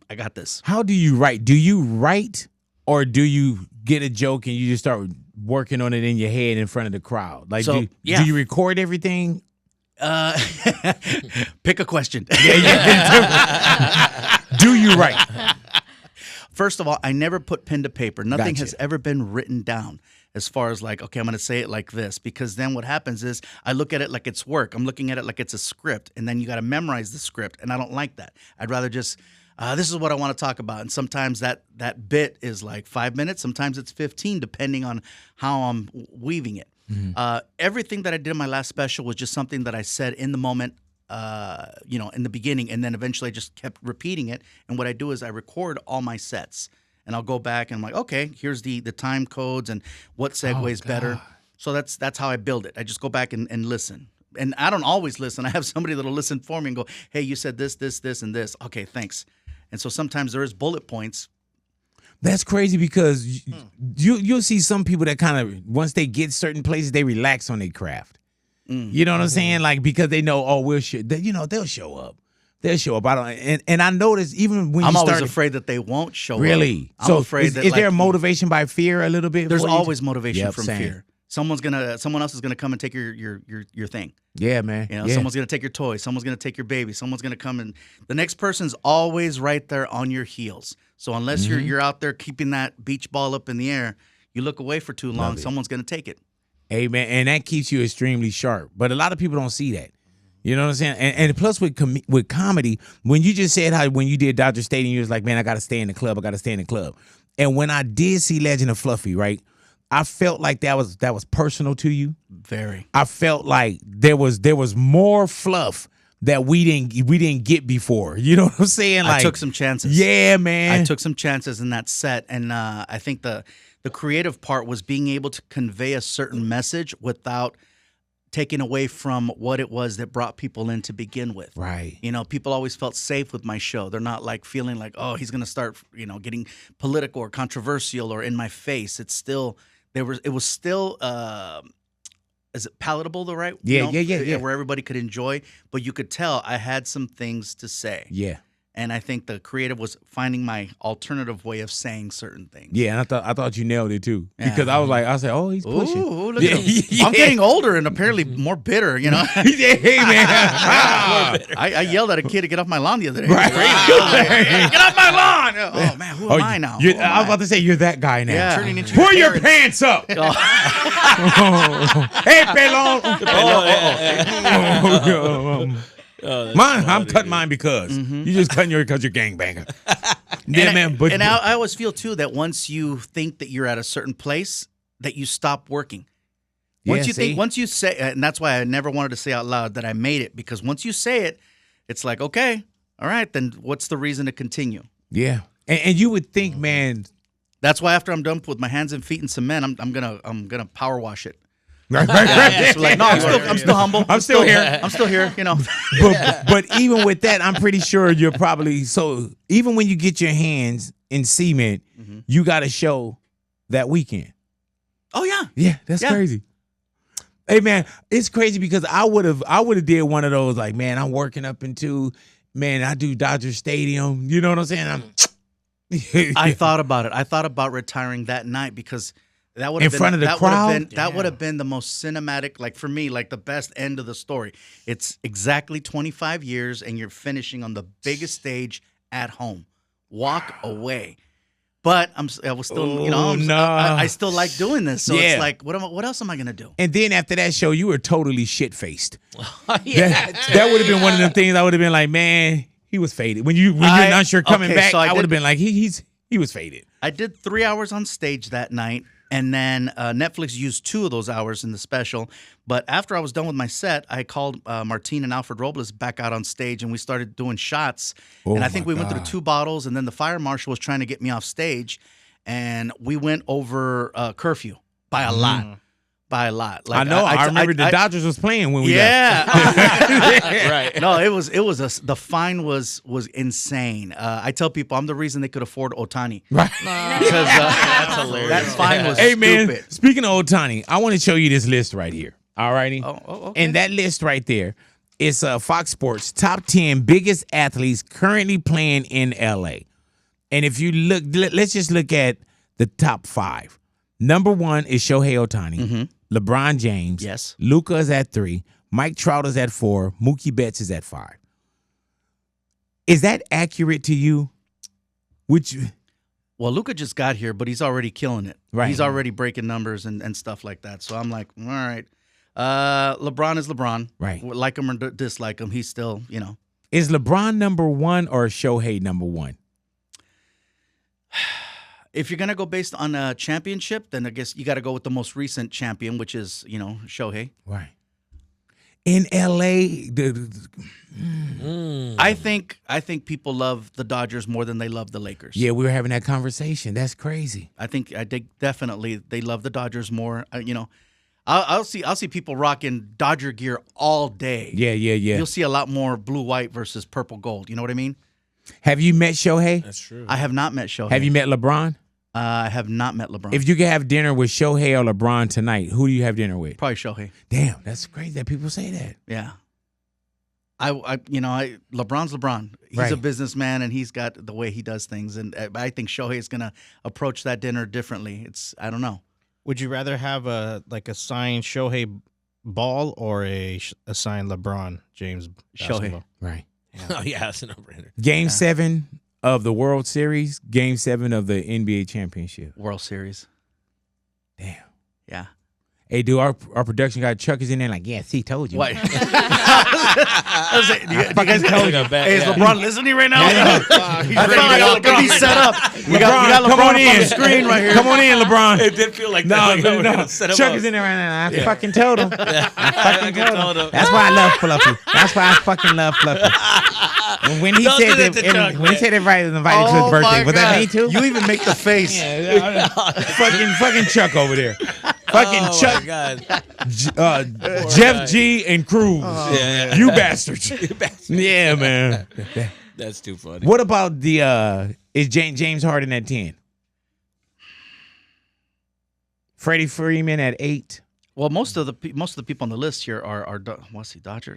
I got this. How do you write? Do you write or do you get a joke and you just start working on it in your head in front of the crowd? Like, do you record everything? Pick a question. Do you write? First of all, I never put pen to paper. Nothing has ever been written down as far as like, okay, I'm going to say it like this. Because then what happens is I look at it like it's work. I'm looking at it like it's a script. And then you got to memorize the script. And I don't like that. I'd rather just, this is what I want to talk about. And sometimes that bit is like 5 minutes. Sometimes it's 15, depending on how I'm weaving it. Mm-hmm. Everything that I did in my last special was just something that I said in the moment, in the beginning, and then eventually I just kept repeating it. And what I do is I record all my sets, and I'll go back and I'm like, okay, here's the time codes and what segues better. So that's how I build it. I just go back and listen. And I don't always listen. I have somebody that'll listen for me and go, hey, you said this, this, this, and this. Okay, thanks. And so sometimes there is bullet points. That's crazy because you'll see some people that kind of, once they get certain places, they relax on their craft. You know what I'm saying? Like, because they know, they'll show up. They'll show up. And I noticed even when I'm always afraid that they won't show up. Really? I'm afraid that is there a motivation by fear a little bit? There's always motivation from fear. someone else is gonna come and take your thing. Yeah, man. You know, yeah. someone's gonna take your toy, someone's gonna take your baby, someone's gonna come and the next person's always right there on your heels. So unless you're out there keeping that beach ball up in the air, you look away for too long, someone's gonna take it. Hey, man, and that keeps you extremely sharp. But a lot of people don't see that. You know what I'm saying? And plus with comedy, when you just said how when you did Dodger Stadium, you was like, man, I got to stay in the club. I got to stay in the club. And when I did see Legend of Fluffy, right, I felt like that was personal to you. Very. I felt like there was more fluff that we didn't get before. You know what I'm saying? Like, I took some chances. Yeah, man. I took some chances in that set, and I think the creative part was being able to convey a certain message without taking away from what it was that brought people in to begin with. Right. You know, people always felt safe with my show. They're not like feeling like, oh, he's going to start, getting political or controversial or in my face. It's still, it was still, is it palatable, the right? Yeah. Where everybody could enjoy, but you could tell I had some things to say. Yeah. And I think the creative was finding my alternative way of saying certain things. Yeah, and I thought you nailed it too. Because I said, oh, he's pushing. Ooh, look at him. I'm getting older and apparently more bitter, Hey, man. I yelled at a kid to get off my lawn the other day. Right. Get off my lawn! Oh, man, who am I now? I was about to say, you're that guy now. Yeah. Turning into Pull your parents. pants up. Hey, pelon. I'm cutting mine because you just cutting yours because you're gangbanger. Yeah, man. But I always feel too that once you think that you're at a certain place, that you stop working. Once you say, and that's why I never wanted to say out loud that I made it, because once you say it, it's like, okay, all right, then what's the reason to continue? yeah, and you would think, man. That's why after I'm done with my hands and feet in cement, I'm gonna power wash it. Right. Just like, no, I'm still humble. I'm still here. I'm still here. But even with that, I'm pretty sure you're probably even when you get your hands in cement, you got to show that weekend. Oh yeah. Yeah, that's crazy. Hey man, it's crazy because I would have did one of those like, man, I'm working up into, man, I do Dodger Stadium. You know what I'm saying? I thought about it. I thought about retiring that night because that would have in front of the crowd. That would have been the most cinematic, like for me, like the best end of the story. It's exactly 25 years, and you're finishing on the biggest stage at home. Walk away. But I was still, I still like doing this. So it's like, what else am I gonna do? And then after that show, you were totally shit faced. That would have been one of the things I would have been like, man, he was faded. When you're not sure coming back, so I would have been like, he was faded. I did 3 hours on stage that night. And then Netflix used 2 of those hours in the special. But after I was done with my set, I called Martin and Alfred Robles back out on stage, and we started doing shots. And I think we went through 2 bottles, and then the fire marshal was trying to get me off stage. And we went over curfew by a lot. By a lot. Like, I know. I remember the Dodgers was playing when we left. Right. No, the fine was insane. I tell people I'm the reason they could afford Ohtani. Right. Because that's hilarious. That fine was hey, stupid. man, speaking of Ohtani, I want to show you this list right here. All righty? Okay. And that list right there is Fox Sports top 10 biggest athletes currently playing in L.A. And if you look, let's just look at the top 5. Number 1 is Shohei Ohtani. LeBron James. Yes. Luka is at 3. Mike Trout is at 4. Mookie Betts is at 5. Is that accurate to you? Well, Luka just got here, but he's already killing it. Right. He's already breaking numbers and stuff like that. So I'm like, all right. LeBron is LeBron. Right. Like him or dislike him, he's still, Is LeBron number 1 or Shohei number 1? If you're going to go based on a championship, then I guess you got to go with the most recent champion, which is, Shohei. Right. In L.A., I think people love the Dodgers more than they love the Lakers. yeah, we were having that conversation. That's crazy. I think definitely they love the Dodgers more. I'll see people rocking Dodger gear all day. Yeah. You'll see a lot more blue white versus purple gold. You know what I mean? Have you met Shohei? That's true. I have not met Shohei. Have you met LeBron? I have not met LeBron. If you could have dinner with Shohei or LeBron tonight, who do you have dinner with? Probably Shohei. Damn, that's crazy that people say that. Yeah. LeBron's LeBron. He's Right. a businessman, and he's got the way he does things. And I think Shohei is going to approach that dinner differently. I don't know. Would you rather have a signed Shohei ball or a signed LeBron James basketball? Right. Oh yeah, that's a no-brainer. Game 7 of the World Series. Game 7 of the NBA Championship. World Series. Damn. Yeah. Hey, dude, our production guy Chuck is in there like, yes, he told you. What? I fucking told you. Hey, is LeBron listening right now? He's I thought it was set up. We got come LeBron on in. on the screen right here. Come on in, LeBron. It did feel like No, that. Chuck is in there right now. I fucking told him. I fucking told told him. him. That's why I love Fluffy. That's why I fucking love Fluffy. And when he Don't said do that that, to Chuck, when he said everybody was invited to his birthday, was that me too? You even make the face. fucking Chuck over there. Fucking Oh Chuck, my God. Jeff G and Cruz. Yeah. You bastards. Yeah, man. That's too funny. What about the is James Harden at 10? Freddie Freeman at 8. Well, most of the people on the list here are what's he? Dodger.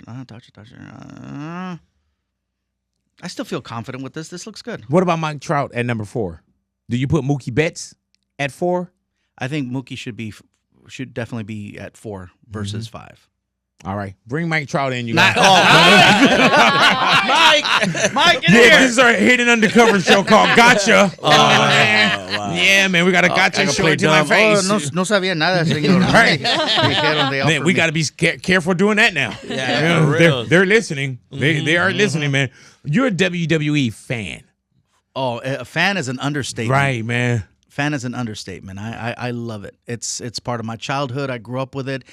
I still feel confident with this. This looks good. What about Mike Trout at number 4? Do you put Mookie Betts at 4? I think Mookie should definitely be at 4 versus 5. All right, bring Mike Trout in. You Mike, Mike, yeah, this is our hidden undercover show called Gotcha. man. Wow. Yeah, man, we got a Gotcha I show play to my dumb. face. No sabía nada, señor. Right. Dijeron they Man, offered we me. got to be careful doing that now. Yeah, for they're, real. they're listening. They are listening, man. You're a WWE fan, Oh, a fan is an understatement. right, man? Fan is an understatement. I love it. It's part of my childhood. I grew up with it.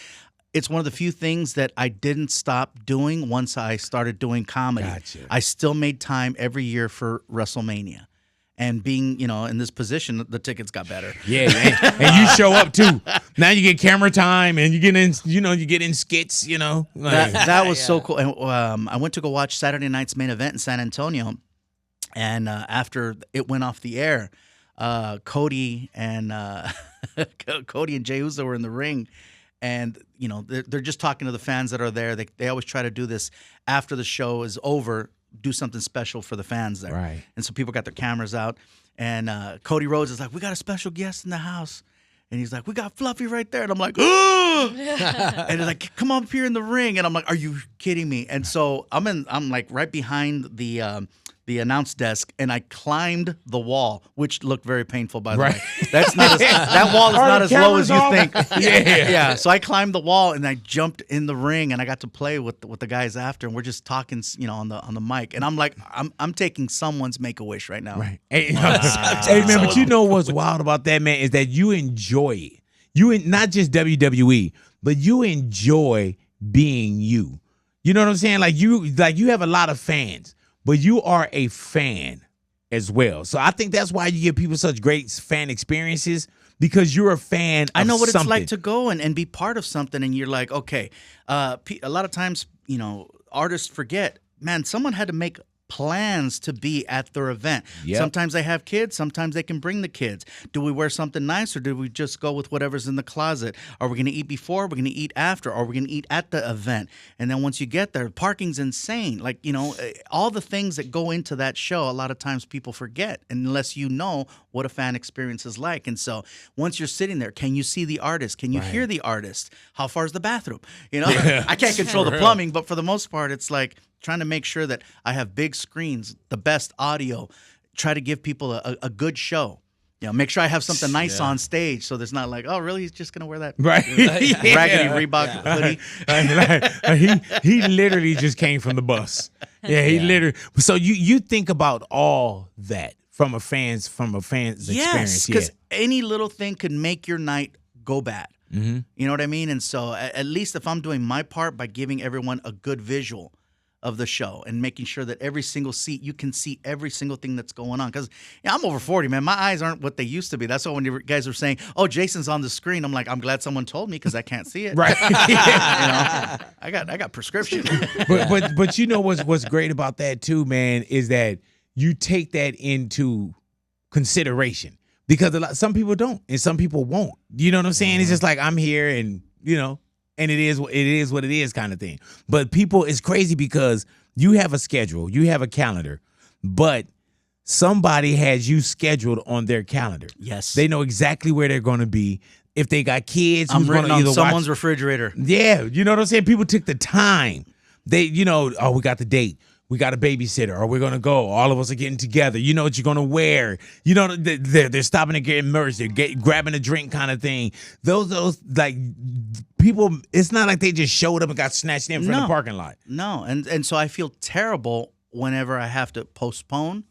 It's one of the few things that I didn't stop doing once I started doing comedy. Gotcha. I still made time every year for WrestleMania. And being, in this position, the tickets got better. Yeah, and you show up too. Now you get camera time, and you get in, you get in skits. Like, That was so cool. And I went to go watch Saturday night's main event in San Antonio. And after it went off the air, Cody and Jey Uso were in the ring. And, they're just talking to the fans that are there. They always try to do this after the show is over, do something special for the fans there. Right. And so people got their cameras out. And Cody Rhodes is like, we got a special guest in the house. And he's like, we got Fluffy right there. And I'm like, oh! And he's like, come up here in the ring. And I'm like, are you kidding me? And so I'm like right behind the announce desk, and I climbed the wall, which looked very painful, by the way. That's not that wall is not as low as you think. Yeah. So I climbed the wall and I jumped in the ring, and I got to play with the guys after, and we're just talking, on the mic, and I'm like, I'm taking someone's Make-A-Wish right now. right. Hey, man, but you know what's wild about that, man, is that you enjoy it. Not just WWE, but you enjoy being you. You know what I'm saying? Like you have a lot of fans, but you are a fan as well. So I think that's why you give people such great fan experiences, because you're a fan of I know what something. it's like to go and be part of something, and you're like, okay. A lot of times, artists forget, man, someone had to make plans to be at their event. Yep. Sometimes they have kids. Sometimes they can bring the kids. Do we wear something nice, or do we just go with whatever's in the closet? Are we going to eat before? Are we going to eat after? Are we going to eat at the event? And then once you get there, parking's insane. Like, all the things that go into that show, a lot of times people forget, unless you know what a fan experience is like. And so once you're sitting there, can you see the artist? Can you hear the artist? How far is the bathroom? I can't control the plumbing, but for the most part, it's like trying to make sure that I have big screens, the best audio, try to give people a good show. Make sure I have something nice on stage, so there's not like, oh, really? He's just gonna wear that raggedy Reebok hoodie. He literally just came from the bus. Yeah, he literally. So you think about all that from a fan's experience. Yes, because any little thing could make your night go bad. Mm-hmm. You know what I mean? And so at least if I'm doing my part by giving everyone a good visual of the show and making sure that every single seat, you can see every single thing that's going on. Because I'm over 40, man. My eyes aren't what they used to be. That's why when you guys were saying, oh, Jason's on the screen, I'm like, I'm glad someone told me, because I can't see it. Right. I got prescription. but you know what's great about that too, man, is that you take that into consideration, because some people don't and some people won't. You know what I'm saying? It's just like, I'm here, and and it is what it is kind of thing. But people, it's crazy because you have a schedule, you have a calendar, but somebody has you scheduled on their calendar. Yes. They know exactly where they're going to be. if they got kids, I'm who's going written to on either someone's watch. refrigerator. Yeah, you know what I'm saying? People took the time. They, we got the date. We got a babysitter, or we're gonna go. All of us are getting together. You know what you're gonna wear. You know they're stopping to get immersed. They're grabbing a drink, kind of thing. Those like people. It's not like they just showed up and got snatched in from the parking lot. No, and so I feel terrible whenever I have to postpone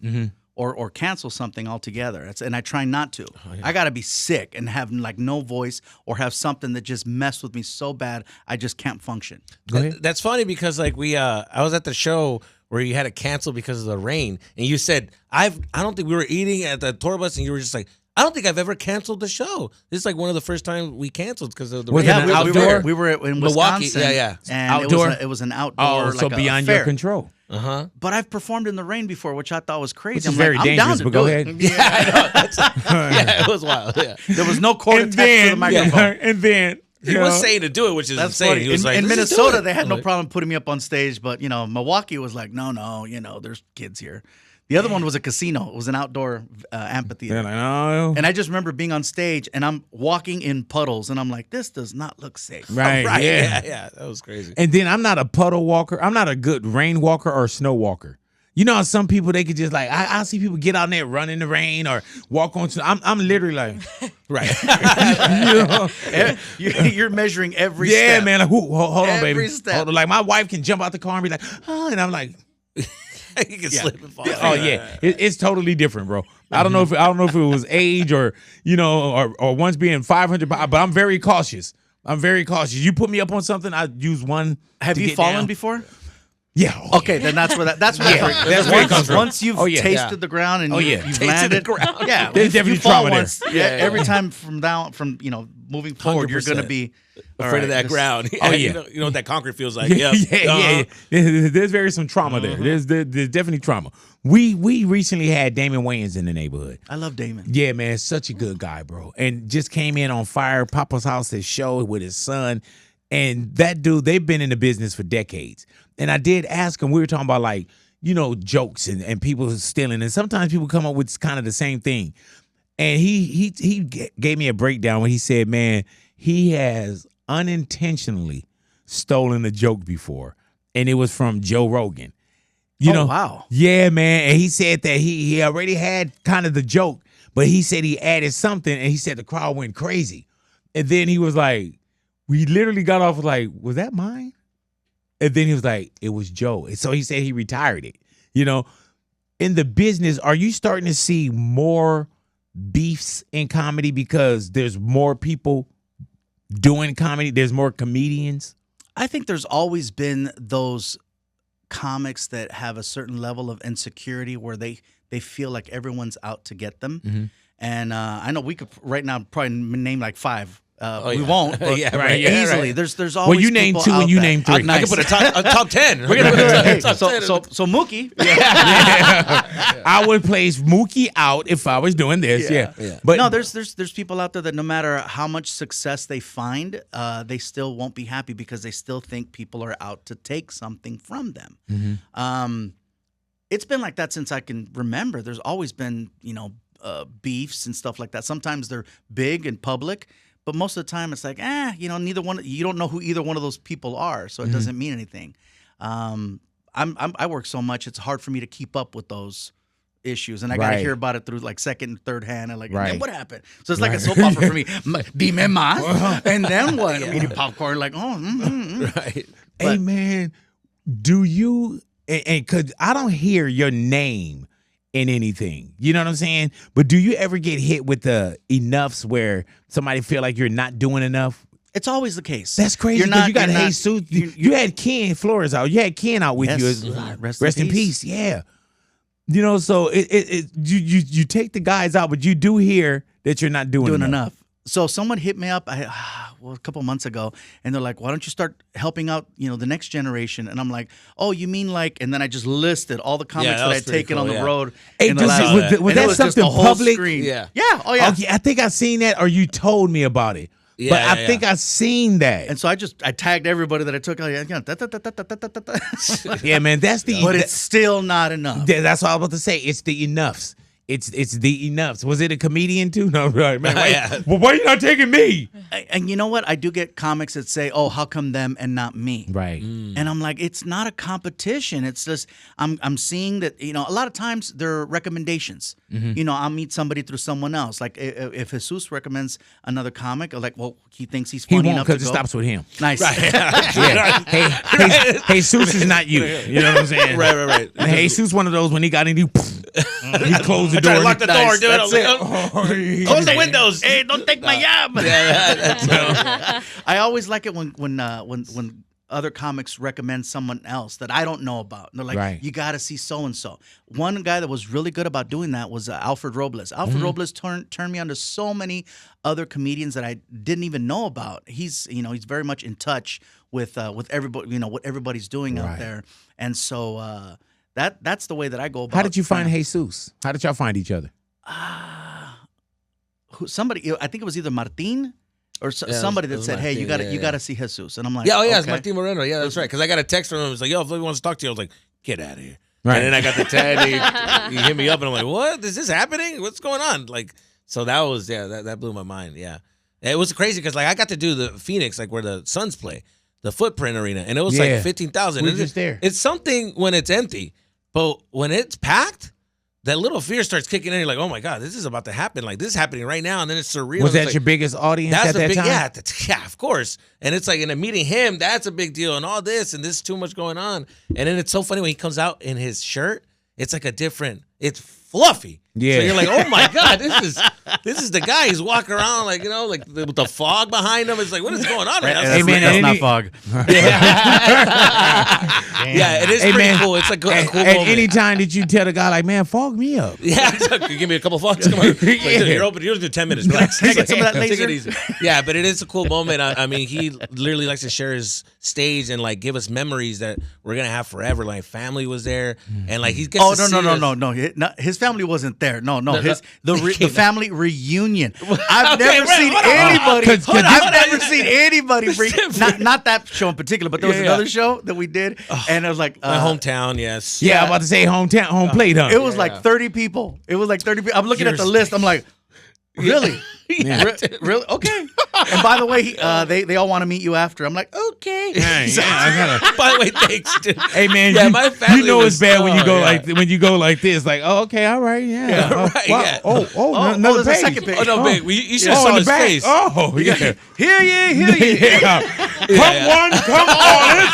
or cancel something altogether. And I try not to. Oh, yeah. I got to be sick and have like no voice or have something that just messed with me so bad I just can't function. Go ahead. That's funny because like I was at the show where you had to cancel because of the rain, and you said I don't think we were eating at the tour bus, and you were just like, I don't think I've ever canceled the show. This is like one of the first times we canceled because of the rain. Yeah, we were in Milwaukee. Wisconsin. Yeah. And outdoor. It was an outdoor. Oh, like so beyond your control. But I've performed in the rain before, which I thought was crazy. Which is very dangerous, but go ahead. Yeah, I know. Yeah, it was wild. Yeah. There was no cord attached to the microphone. And then He was saying to do it, which is That's insane. funny. He was in like, Minnesota, they had no problem putting me up on stage, but Milwaukee was like, no, there's kids here. The other one was a casino. It was an outdoor amphitheater. like, no. And I just remember being on stage and I'm walking in puddles and I'm like, this does not look safe. Right, right, yeah. yeah, that was crazy. And then I'm not a puddle walker. I'm not a good rain walker or snow walker. You know how some people, they could just like, I see people get out there, run in the rain or walk on snow. I'm literally like, right. You're measuring every step. Yeah, man. Like, hold on, Every baby. step. Hold on. Like, my wife can jump out the car and be like, oh, and I'm like, You can slip and fall. oh yeah, it's totally different, bro. I don't know if it was age or or once being 500, but I'm very cautious. You put me up on something, I use one. Have you fallen before? Yeah. Okay, then that's where that's where that's where it comes from. Once you've tasted the ground and you've Tasted landed, the ground. yeah, There's if definitely you fall trauma there. once, every time from moving forward, you're 100%. gonna be Afraid of that ground. Oh, yeah. You know what that concrete feels like. Yeah, Yep. yeah. There's some trauma there. There's definitely trauma. We recently had Damon Wayans in the neighborhood. I love Damon. Yeah, man, such a good guy, bro. And just came in on fire. Papa's house, his show with his son. And that dude, they've been in the business for decades. And I did ask him, we were talking about like, jokes and people stealing. And sometimes people come up with kind of the same thing. And he gave me a breakdown when he said, man, he has unintentionally stolen a joke before. And it was from Joe Rogan. Wow. Yeah, man. And he said that he already had kind of the joke, but he said he added something and he said the crowd went crazy. And then he was like, we literally got off like, was that mine? And then he was like, it was Joe. And so he said he retired it. In the business, are you starting to see more beefs in comedy because there's more people doing comedy? There's more comedians? I think there's always been those comics that have a certain level of insecurity where they feel like everyone's out to get them. Mm-hmm. And I know we could right now probably name like 5. We yeah. won't, but Yeah, right, yeah, easily. right. There's always you name people 2 out and you there. name 3. I can put a top 10. We're gonna do it. Hey, Top so 10. so Mookie. I would place Mookie out if I was doing this. Yeah. But no, there's people out there that no matter how much success they find, they still won't be happy because they still think people are out to take something from them. It's been like that since I can remember. There's always been beefs and stuff like that. Sometimes they're big and public. But most of the time, it's like, neither one. You don't know who either one of those people are, so it doesn't mean anything. I work so much; it's hard for me to keep up with those issues, and I got to hear about it through like second and third hand. And like, man, what happened? So it's like a soap opera for me. Dime más, and then what? I'm eating popcorn, like, Right. hey, man, do you? And because I don't hear your name in anything, you know what I'm saying? But do you ever get hit with the enoughs where somebody feel like you're not doing enough? It's always the case. That's crazy. You're not, you got you're not- Jesus. You had Ken Flores out. You had Ken out with Yes. you. Rest in peace. Yeah. So you take the guys out, but you do hear that you're not doing enough. So someone hit me up a couple months ago, and they're like, "Why don't you start helping out, the next generation?" And I'm like, "Oh, you mean like?" And then I just listed all the comics that was I'd pretty taken cool, on the yeah. road. Hey, in the last, was and that it was just something a whole public? screen. Yeah. Yeah. Oh yeah. Okay, I think I seen that, or you told me about it. But I think I seen that. And so I tagged everybody that I took. Yeah, man, that's the. But it's still not enough. That's what I was about to say. It's the enoughs. it's the enoughs. Was it a comedian too? No, right, man. Why, Yeah. well, why you not taking me? And you know what? I do get comics that say, "Oh, how come them and not me?" Right. And I'm like, it's not a competition. It's just I'm seeing that, you know, a lot of times there are recommendations. You know, I'll meet somebody through someone else. Like if Jesus recommends another comic, I'm like, well, he thinks he's He funny won't enough to because it go. stops with him. Nice. Yeah. Hey, Jesus is not you. You know what I'm saying? Right. Hey, Jesus one of those when he got in, he closed the I door. tried to lock the door, dude. I was like, He close the just- windows. Hey, don't take my yam. Yeah, I always like it when other comics recommend someone else that I don't know about. And they're like, Right. you got to see so and so. One guy that was really good about doing that was Alfred Robles. Alfred Robles turned me on to so many other comedians that I didn't even know about. He's very much in touch with everybody. You know what everybody's doing out Right. there, and so that's the way that I go about. How did you find trying to- Jesus? How did y'all find each other? Somebody, I think it was either Martin or Yeah, somebody it that was said, "Hey, Martin, you yeah. got to see Jesus," and I'm like, Yeah, oh yeah, it's okay. Martin Moreno. Yeah, that's right. Because I got a text from him. It's like, yo, if he wants to talk to you, I was like, get out of here. Right. And then I got the tag. He hit me up, and I'm like, what? Is this happening? What's going on? Like, so that was that blew my mind. Yeah, it was crazy because like I got to do the Phoenix, like where the Suns play, the Footprint Arena, and it was Yeah. like 15,000. We were just there. It's something when it's empty, but when it's packed. That little fear starts kicking in. You're like, oh my God, this is about to happen. Like this is happening right now, and then it's surreal. Was It's that like, your biggest audience that's at a that big, time? yeah, of course. And it's like, and then meeting him, that's a big deal, and all this, and this is too much going on. And then it's so funny when he comes out in his shirt. It's like it's fluffy. Yeah. So you're like, oh my God, this is the guy. He's walking around like with the fog behind him. It's like, what is going on right now? Hey, man, that's and not any- fog. Yeah, it is Hey, pretty man, cool. It's like a cool At moment. any time did you tell the guy like, man, fog me up? Yeah, can you give me a couple bucks? Come on. Like, dude, you're open. You only do 10 minutes. Relax. Can I get some of that Take laser? it easy. Yeah, but it is a cool moment. I mean, he literally likes to share his stage and like give us memories that we're gonna have forever. Like family was there, and like he gets. Oh to see us. His family wasn't there. No. No, The family reunion. I've Okay, never wait, seen hold on. anybody. Hold on, I've never seen anybody. Not that show in particular, but there was Yeah. another show that we did, and it was like My hometown, yes. Yeah, I'm about to say home plate, huh? It was like 30 people. It was like 30 people. I'm looking at the Yours. list. I'm like, really? Yeah. Really? Okay. And by the way, they all want to meet you after. I'm like, okay. Yeah, I gotta. By the way, thanks, dude. Hey man, Yeah, my family you know was- it's bad when you oh, go yeah. when you go like this, like, oh, okay, all right, yeah, oh, right, wow. yeah. Another there's a page. second page. Oh no, big. You should have Oh, saw in the his back. face. Oh, yeah. Hear ye. Yeah. Come one, come on.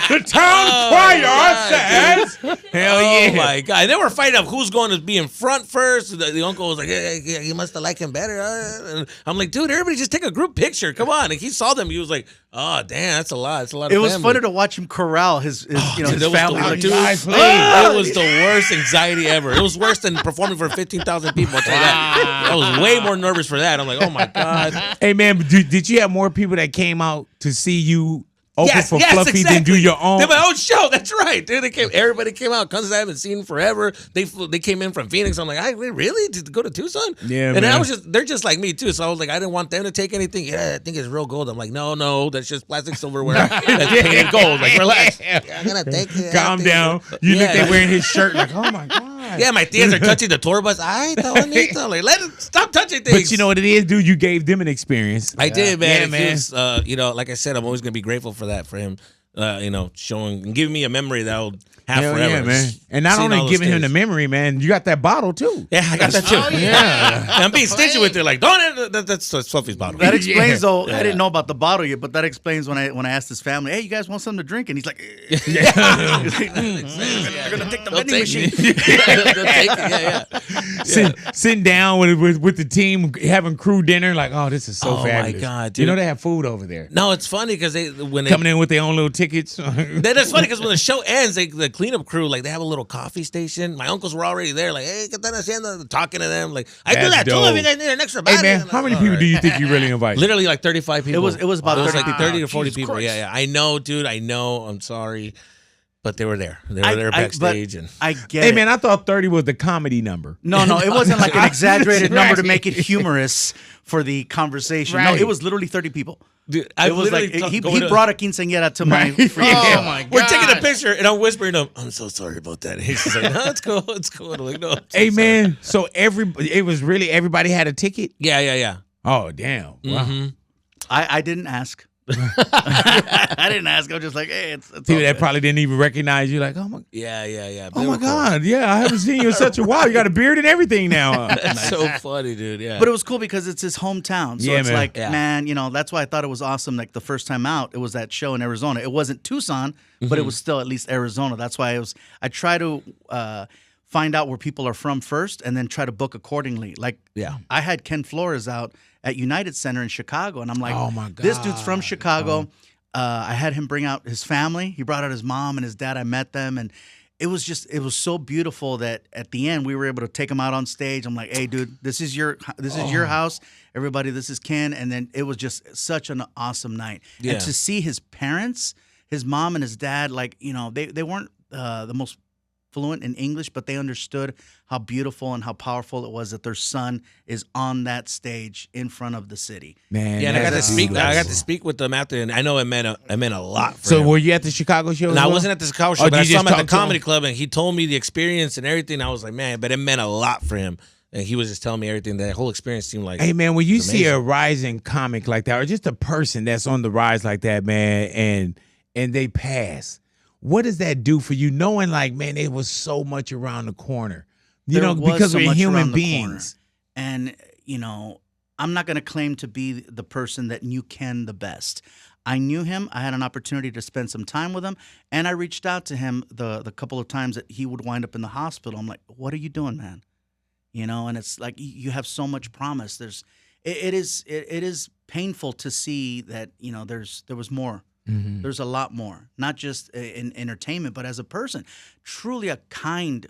The town crier God, says, hell yeah. Oh my God! And they were fighting up who's going to be in front first. The uncle was like, "Yeah, you must have liked him better." And I'm like, "Dude, everybody just take a group picture. Come on!" And he saw them. He was like, "Oh, damn, that's a lot. It's a lot of." It was family." funny to watch him corral his dude, his that was family. the Like, dude, guys, please. It was the worst anxiety ever. It was worse than performing for 15,000 people. I'll tell you that. I was way more nervous for that. I'm like, "Oh my God." Hey man, did you have more people that came out to see you open for Fluffy than do your own? Did my own show. That's right, dude. Everybody came out. Cousins I haven't seen forever. They came in from Phoenix. I'm like, really? Did go to Tucson? Yeah, and man. they're just like me too. So I was like, I didn't want them to take anything. Yeah, I think it's real gold. I'm like, no, that's just plastic silverware. That's painted gold. Like, relax. Yeah, I'm gonna take it. Calm down. You look they wearing his shirt like, oh my God. Yeah, my tias are touching the tour bus. Ay, está bonito. Like, stop touching things. But you know what it is, dude? You gave them an experience. I did, man. Yeah, It man. feels, like I said, I'm always gonna be grateful for that, for him. Showing and giving me a memory that I'll have Hell forever. yeah, man. And not Seeing all only those giving him the days. memory, man, you got that bottle too. Yeah, I got that too. Yeah. I'm being stingy with it. Like, that's Fluffy's bottle. That explains Yeah. though. I didn't know about the bottle yet, but that explains when I asked his family, "Hey, you guys want something to drink?" And he's like, "They're gonna take the They'll vending take machine." They'll take it. Yeah. Sitting down with the team, having crew dinner, like, oh, this is so Oh, my fabulous. God, You know dude. they have food over there. No, it's funny because Coming in with their own little tickets. That's funny because when the show ends, the cleanup crew, like, they have a little coffee station. My uncles were already there, like, hey, ¿qué están haciendo? Talking to them, like, I do That's that too. dope. If you guys need an extra Hey body. man, I'm how like, many all people right. do you think you really invited? Literally like 35 people. It was about It was 30 like people. 30 to 40 Jesus people. Christ. Yeah. I know, dude. I know. I'm sorry. but they were there. They were there backstage. And I get Hey it. man, I thought 30 was the comedy number. No, it wasn't like an exaggerated number to Right. make it humorous for the conversation. No, Right. it was literally 30 people. dude, I It was like he brought a quinceañera to my Right. free Oh, show. my We're taking a picture, and I'm whispering to him, I'm so sorry about that. And he's just like, no, it's cool. It's cool. I'm like, no. I'm so Hey sorry. man, so it was really everybody had a ticket? Yeah. Oh damn. Wow. Mm-hmm. I didn't ask. I didn't ask. I was just like, hey, it's People all that good. probably didn't even recognize you, like, oh my, Yeah. oh my God, yeah, I haven't seen you in such a while. You got a beard and everything now. That's so funny, dude. Yeah. But it was cool because it's his hometown. So Yeah, it's man. like, Yeah. man, that's why I thought it was awesome. Like the first time out, it was that show in Arizona. It wasn't Tucson, but it was still at least Arizona. That's why I try to find out where people are from first and then try to book accordingly. Like Yeah. I had Ken Flores out at United Center in Chicago, and I'm like, Oh, my this dude's from God. Chicago. I had him bring out his family. He brought out his mom and his dad. I met them, and it was so beautiful that at the end we were able to take him out on stage. I'm like, hey, dude, this is your house. Everybody, this is Ken. And then it was just such an awesome night. Yeah. And to see his parents, his mom and his dad, like, they weren't the most fluent in English, but they understood how beautiful and how powerful it was that their son is on that stage in front of the city. Man, Yeah, and I got to that's speak. beautiful. I got to speak with them after, and I know it meant a lot for So him. were you at the Chicago show? And as I well? wasn't at the Chicago show, Oh, but you I saw just him at the talked to him? comedy club, and he told me the experience and everything. I was like, man, but it meant a lot for him. And he was just telling me everything. That whole experience seemed like, Hey man, when you it's see a amazing. rising comic like that, or just a person that's on the rise like that, man, and they pass, what does that do for you? Knowing like, man, there was so much around the corner, There was because so we're much human around the beings. corner. And, I'm not going to claim to be the person that knew Ken the best. I knew him. I had an opportunity to spend some time with him, and I reached out to him the couple of times that he would wind up in the hospital. I'm like, what are you doing, man? And it's like you have so much promise. It is painful to see that, there was more. Mm-hmm. There's a lot more, not just in entertainment, but as a person. Truly a kind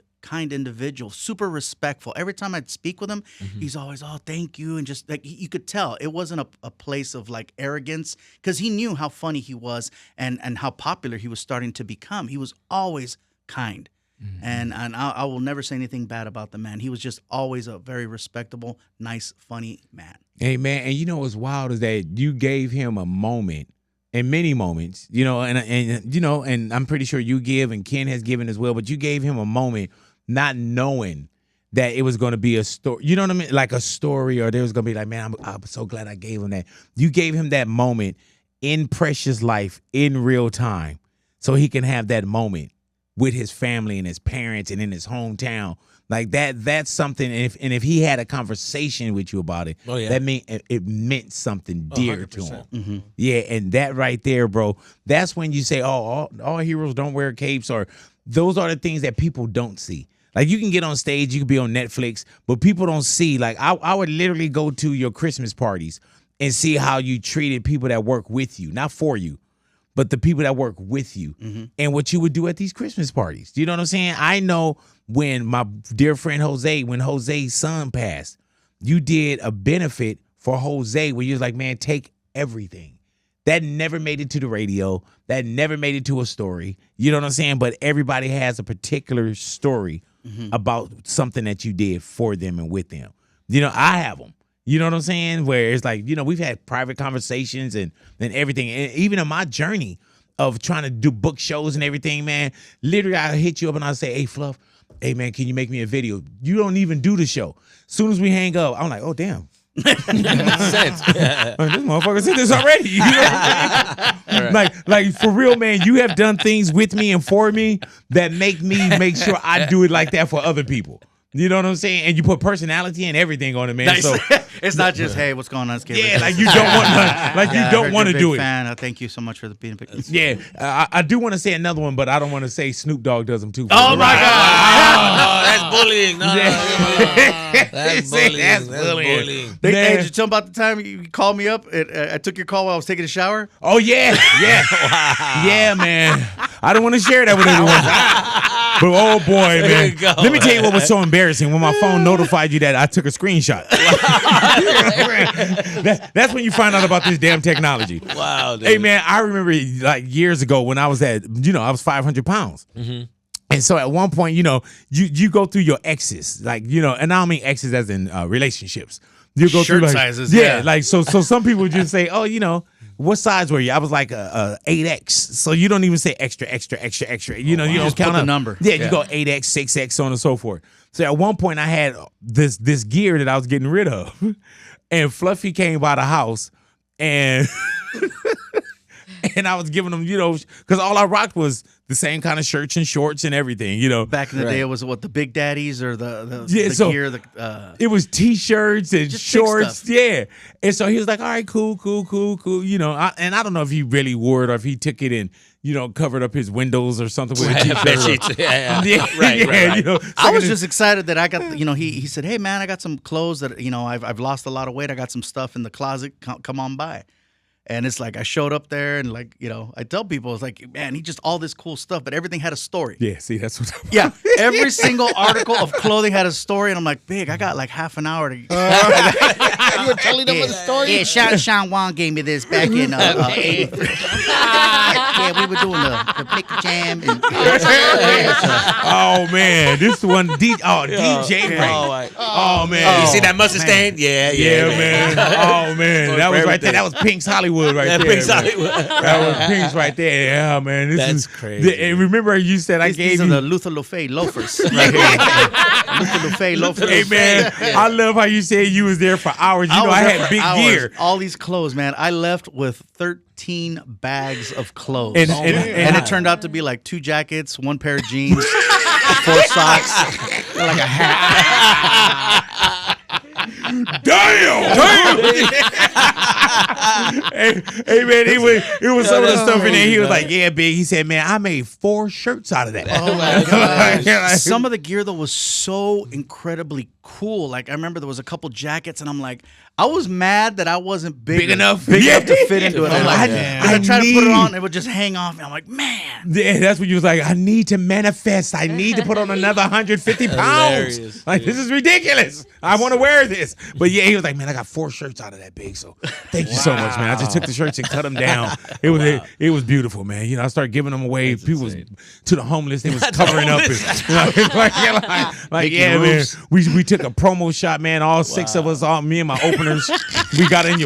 individual, super respectful. Every time I'd speak with him, he's always, oh, thank you. And just like you could tell it wasn't a place of like arrogance, because he knew how funny he was and how popular he was starting to become. He was always kind. And I will never say anything bad about the man. He was just always a very respectable, nice, funny man. Hey man, and what's wild is that you gave him a moment, and many moments, and I'm pretty sure you give, and Ken has given as well, but you gave him a moment not knowing that it was going to be a story, you know what I mean? Like a story, or there was going to be like, man, I'm so glad I gave him that. You gave him that moment in Precious life in real time so he can have that moment with his family and his parents and in his hometown. Like that's something. And if he had a conversation with you about it, Oh, yeah. that mean it meant something dear to 100%. him. Yeah, and that right there, bro, that's when you say, oh, all heroes don't wear capes, or those are the things that people don't see. Like you can get on stage, you can be on Netflix, but people don't see. Like I would literally go to your Christmas parties and see how you treated people that work with you, not for you, but the people that work with you, and what you would do at these Christmas parties. Do you know what I'm saying? I know when my dear friend Jose, when Jose's son passed, you did a benefit for Jose where you was like, man, take everything. That never made it to the radio. That never made it to a story. You know what I'm saying? But everybody has a particular story about something that you did for them and with them. I have them. You know what I'm saying? Where it's like, we've had private conversations and everything. And even in my journey of trying to do book shows and everything, man, literally I hit you up and I say, hey, Fluff, hey, man, can you make me a video? You don't even do the show. As soon as we hang up, I'm like, oh, damn. Sense. Yeah. This motherfucker said this already. You know what I'm saying? Like for real, man, you have done things with me and for me that make sure I do it like that for other people. You know what I'm saying? And you put personality and everything on it, man. Nice. So It's not just, hey, what's going on? It's yeah, like you don't want I don't heard want you're to a do big it. Fan. Thank you so much for being a big. Yeah, I do want to say another one, but I don't want to say Snoop Dogg does them too. Oh my God! No, that's bullying. No, that's bullying. That's That's bullying. bullying. Hey, Man. did you tell about the time you called me up? I took your call while I was taking a shower. Oh yeah, yeah, man. I don't want to share that with everyone. But oh boy, There man. you go. Let me tell you what was so embarrassing. embarrassing when my phone notified you that I took a screenshot. That's when you find out about this damn technology. Wow. Dude. Hey, man, I remember like years ago when I was I was 500 pounds. Mm-hmm. And so at one point, you go through your exes, like, and I don't mean exes as in relationships. You go Shirt through sizes, yeah, yeah. like so some people just say, oh, what size were you? I was like a 8X. So you don't even say extra. You don't just count put the up. number. Yeah, you go 8X, 6X, so on and so forth. So at one point I had this gear that I was getting rid of. And Fluffy came by the house and and I was giving them, because all I rocked was the same kind of shirts and shorts and everything, Back in the day, it was what, the Big Daddies or the gear? It was T-shirts and Just thick shorts, stuff. yeah. And so he was like, all right, cool. And I don't know if he really wore it or if he took it and, covered up his windows or something with a T-shirt. Yeah. Right. I was just excited that I got, he said, hey, man, I got some clothes that, I've lost a lot of weight. I got some stuff in the closet. Come on by. And it's like I showed up there and like, I tell people, it's like, man, he just all this cool stuff, but everything had a story. Yeah, see, that's what Yeah, every single article of clothing had a story. And I'm like, Big, I got like half an hour to... You were telling them a story? Yeah, Sean Wong gave me this back in 83. Yeah, we were doing the Pick Jam. And, Oh, man, this one, DJ Ray. Oh, man. You see that mustard stain? Yeah, man. Oh, man. That was right there. That was Pink's Hollywood right there. Pink's man. Hollywood. That was Pink's right there. Yeah, man. That's crazy. And remember you said I gave these are you... the Luther Lefay loafers. Right here. Luther Lefay loafers. Hey, man, I love how you said you was there for hours. I was there had for big hours. gear. All these clothes, man. I left with 13 bags of clothes. And it turned out to be like 2 jackets, 1 pair of jeans, 4 socks, like a hat. Damn! hey, man, it was some of the stuff in there. He was like, yeah, Big. He said, man, I made 4 shirts out of that. Oh my gosh. Some of the gear though was so incredibly cool. Like I remember there was a couple jackets and I'm like, I was mad that I wasn't big enough to fit into it. I'm like, I tried to put it on, it would just hang off. And I'm like, man. Yeah, that's what you was like. I need to manifest. I need to put on another 150 pounds. Hilarious, like, this is ridiculous. I want to wear this. But yeah, he was like, man, I got 4 shirts out of that, Big. So thank you so much, man. I just took the shirts and cut them down. It was beautiful, man. I started giving them away. People was, to the homeless. They was covering up. Yeah, man. We took a promo shot, man. All 6 of us, all me and my openers. We got in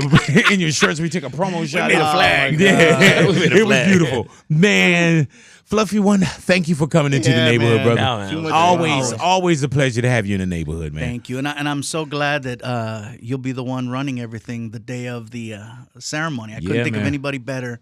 your shirts. We took a promo shot. We made a flag. Yeah, We made a it was flag. beautiful, man. Fluffy one, thank you for coming into the neighborhood, brother. No, man. Always a pleasure to have you in the neighborhood, man. Thank you. And I'm so glad that you'll be the one running everything the day of the ceremony. I couldn't think of anybody better.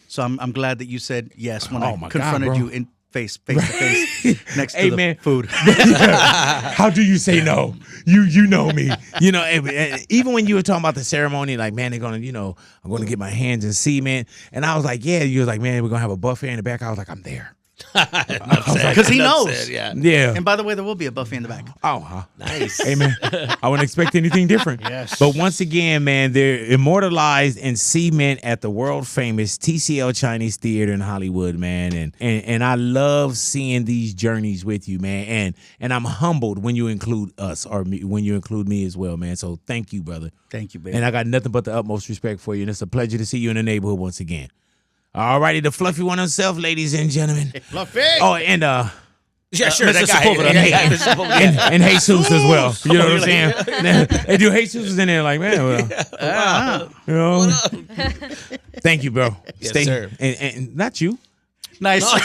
So I'm glad that you said yes when I confronted you in face to face next to the food. How do you say no? You know me. And even when you were talking about the ceremony, like, man, they're gonna, I'm gonna get my hands and see, man. And I was like, yeah. You was like, man, we're gonna have a buffet in the back. I was like, I'm there. Because he knows. Yeah. And by the way, there will be a buffet in the back. Oh, Nice. hey, man, I wouldn't expect anything different. Yes. But once again, man, they're immortalized in cement at the world famous TCL Chinese Theater in Hollywood, man. And I love seeing these journeys with you, man. And I'm humbled when you include us or when you include me as well, man. So thank you, brother. Thank you, baby. And I got nothing but the utmost respect for you. And it's a pleasure to see you in the neighborhood once again. All righty, the Fluffy one himself, ladies and gentlemen. Fluffy. Oh, and Yeah, sure. Mr. That guy. and Jesus as well. You know what I'm saying? And do Jesus was in there like, man, well, thank you, bro. Yes, Stay sir. And not you. Nice. Don't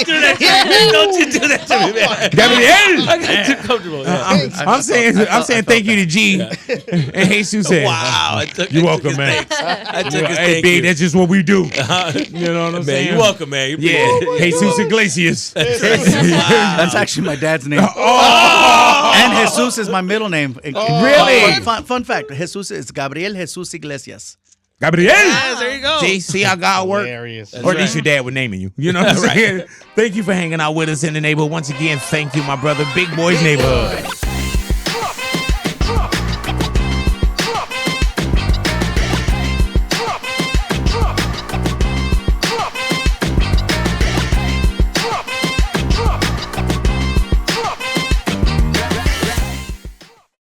do that to me. Don't you do that to me, man. Gabriel. I got too comfortable. I'm saying thank you to G and Jesus said. Wow. You're welcome, man. I took his Hey, thank Big, you. that's just what we do. You know what I'm Man, saying? you're welcome, man. Yeah, Jesus Iglesias. That's actually my dad's name. Oh, And Jesus is my middle name. Really? Fun fact. Jesus is Gabriel Jesus Iglesias. Gabriel. Yes, there you go. See how God works? Hilarious. Or at least your dad would naming you. You know what I'm saying? Thank you for hanging out with us in the neighborhood. Once again, thank you, my brother. Big Boy's Neighborhood.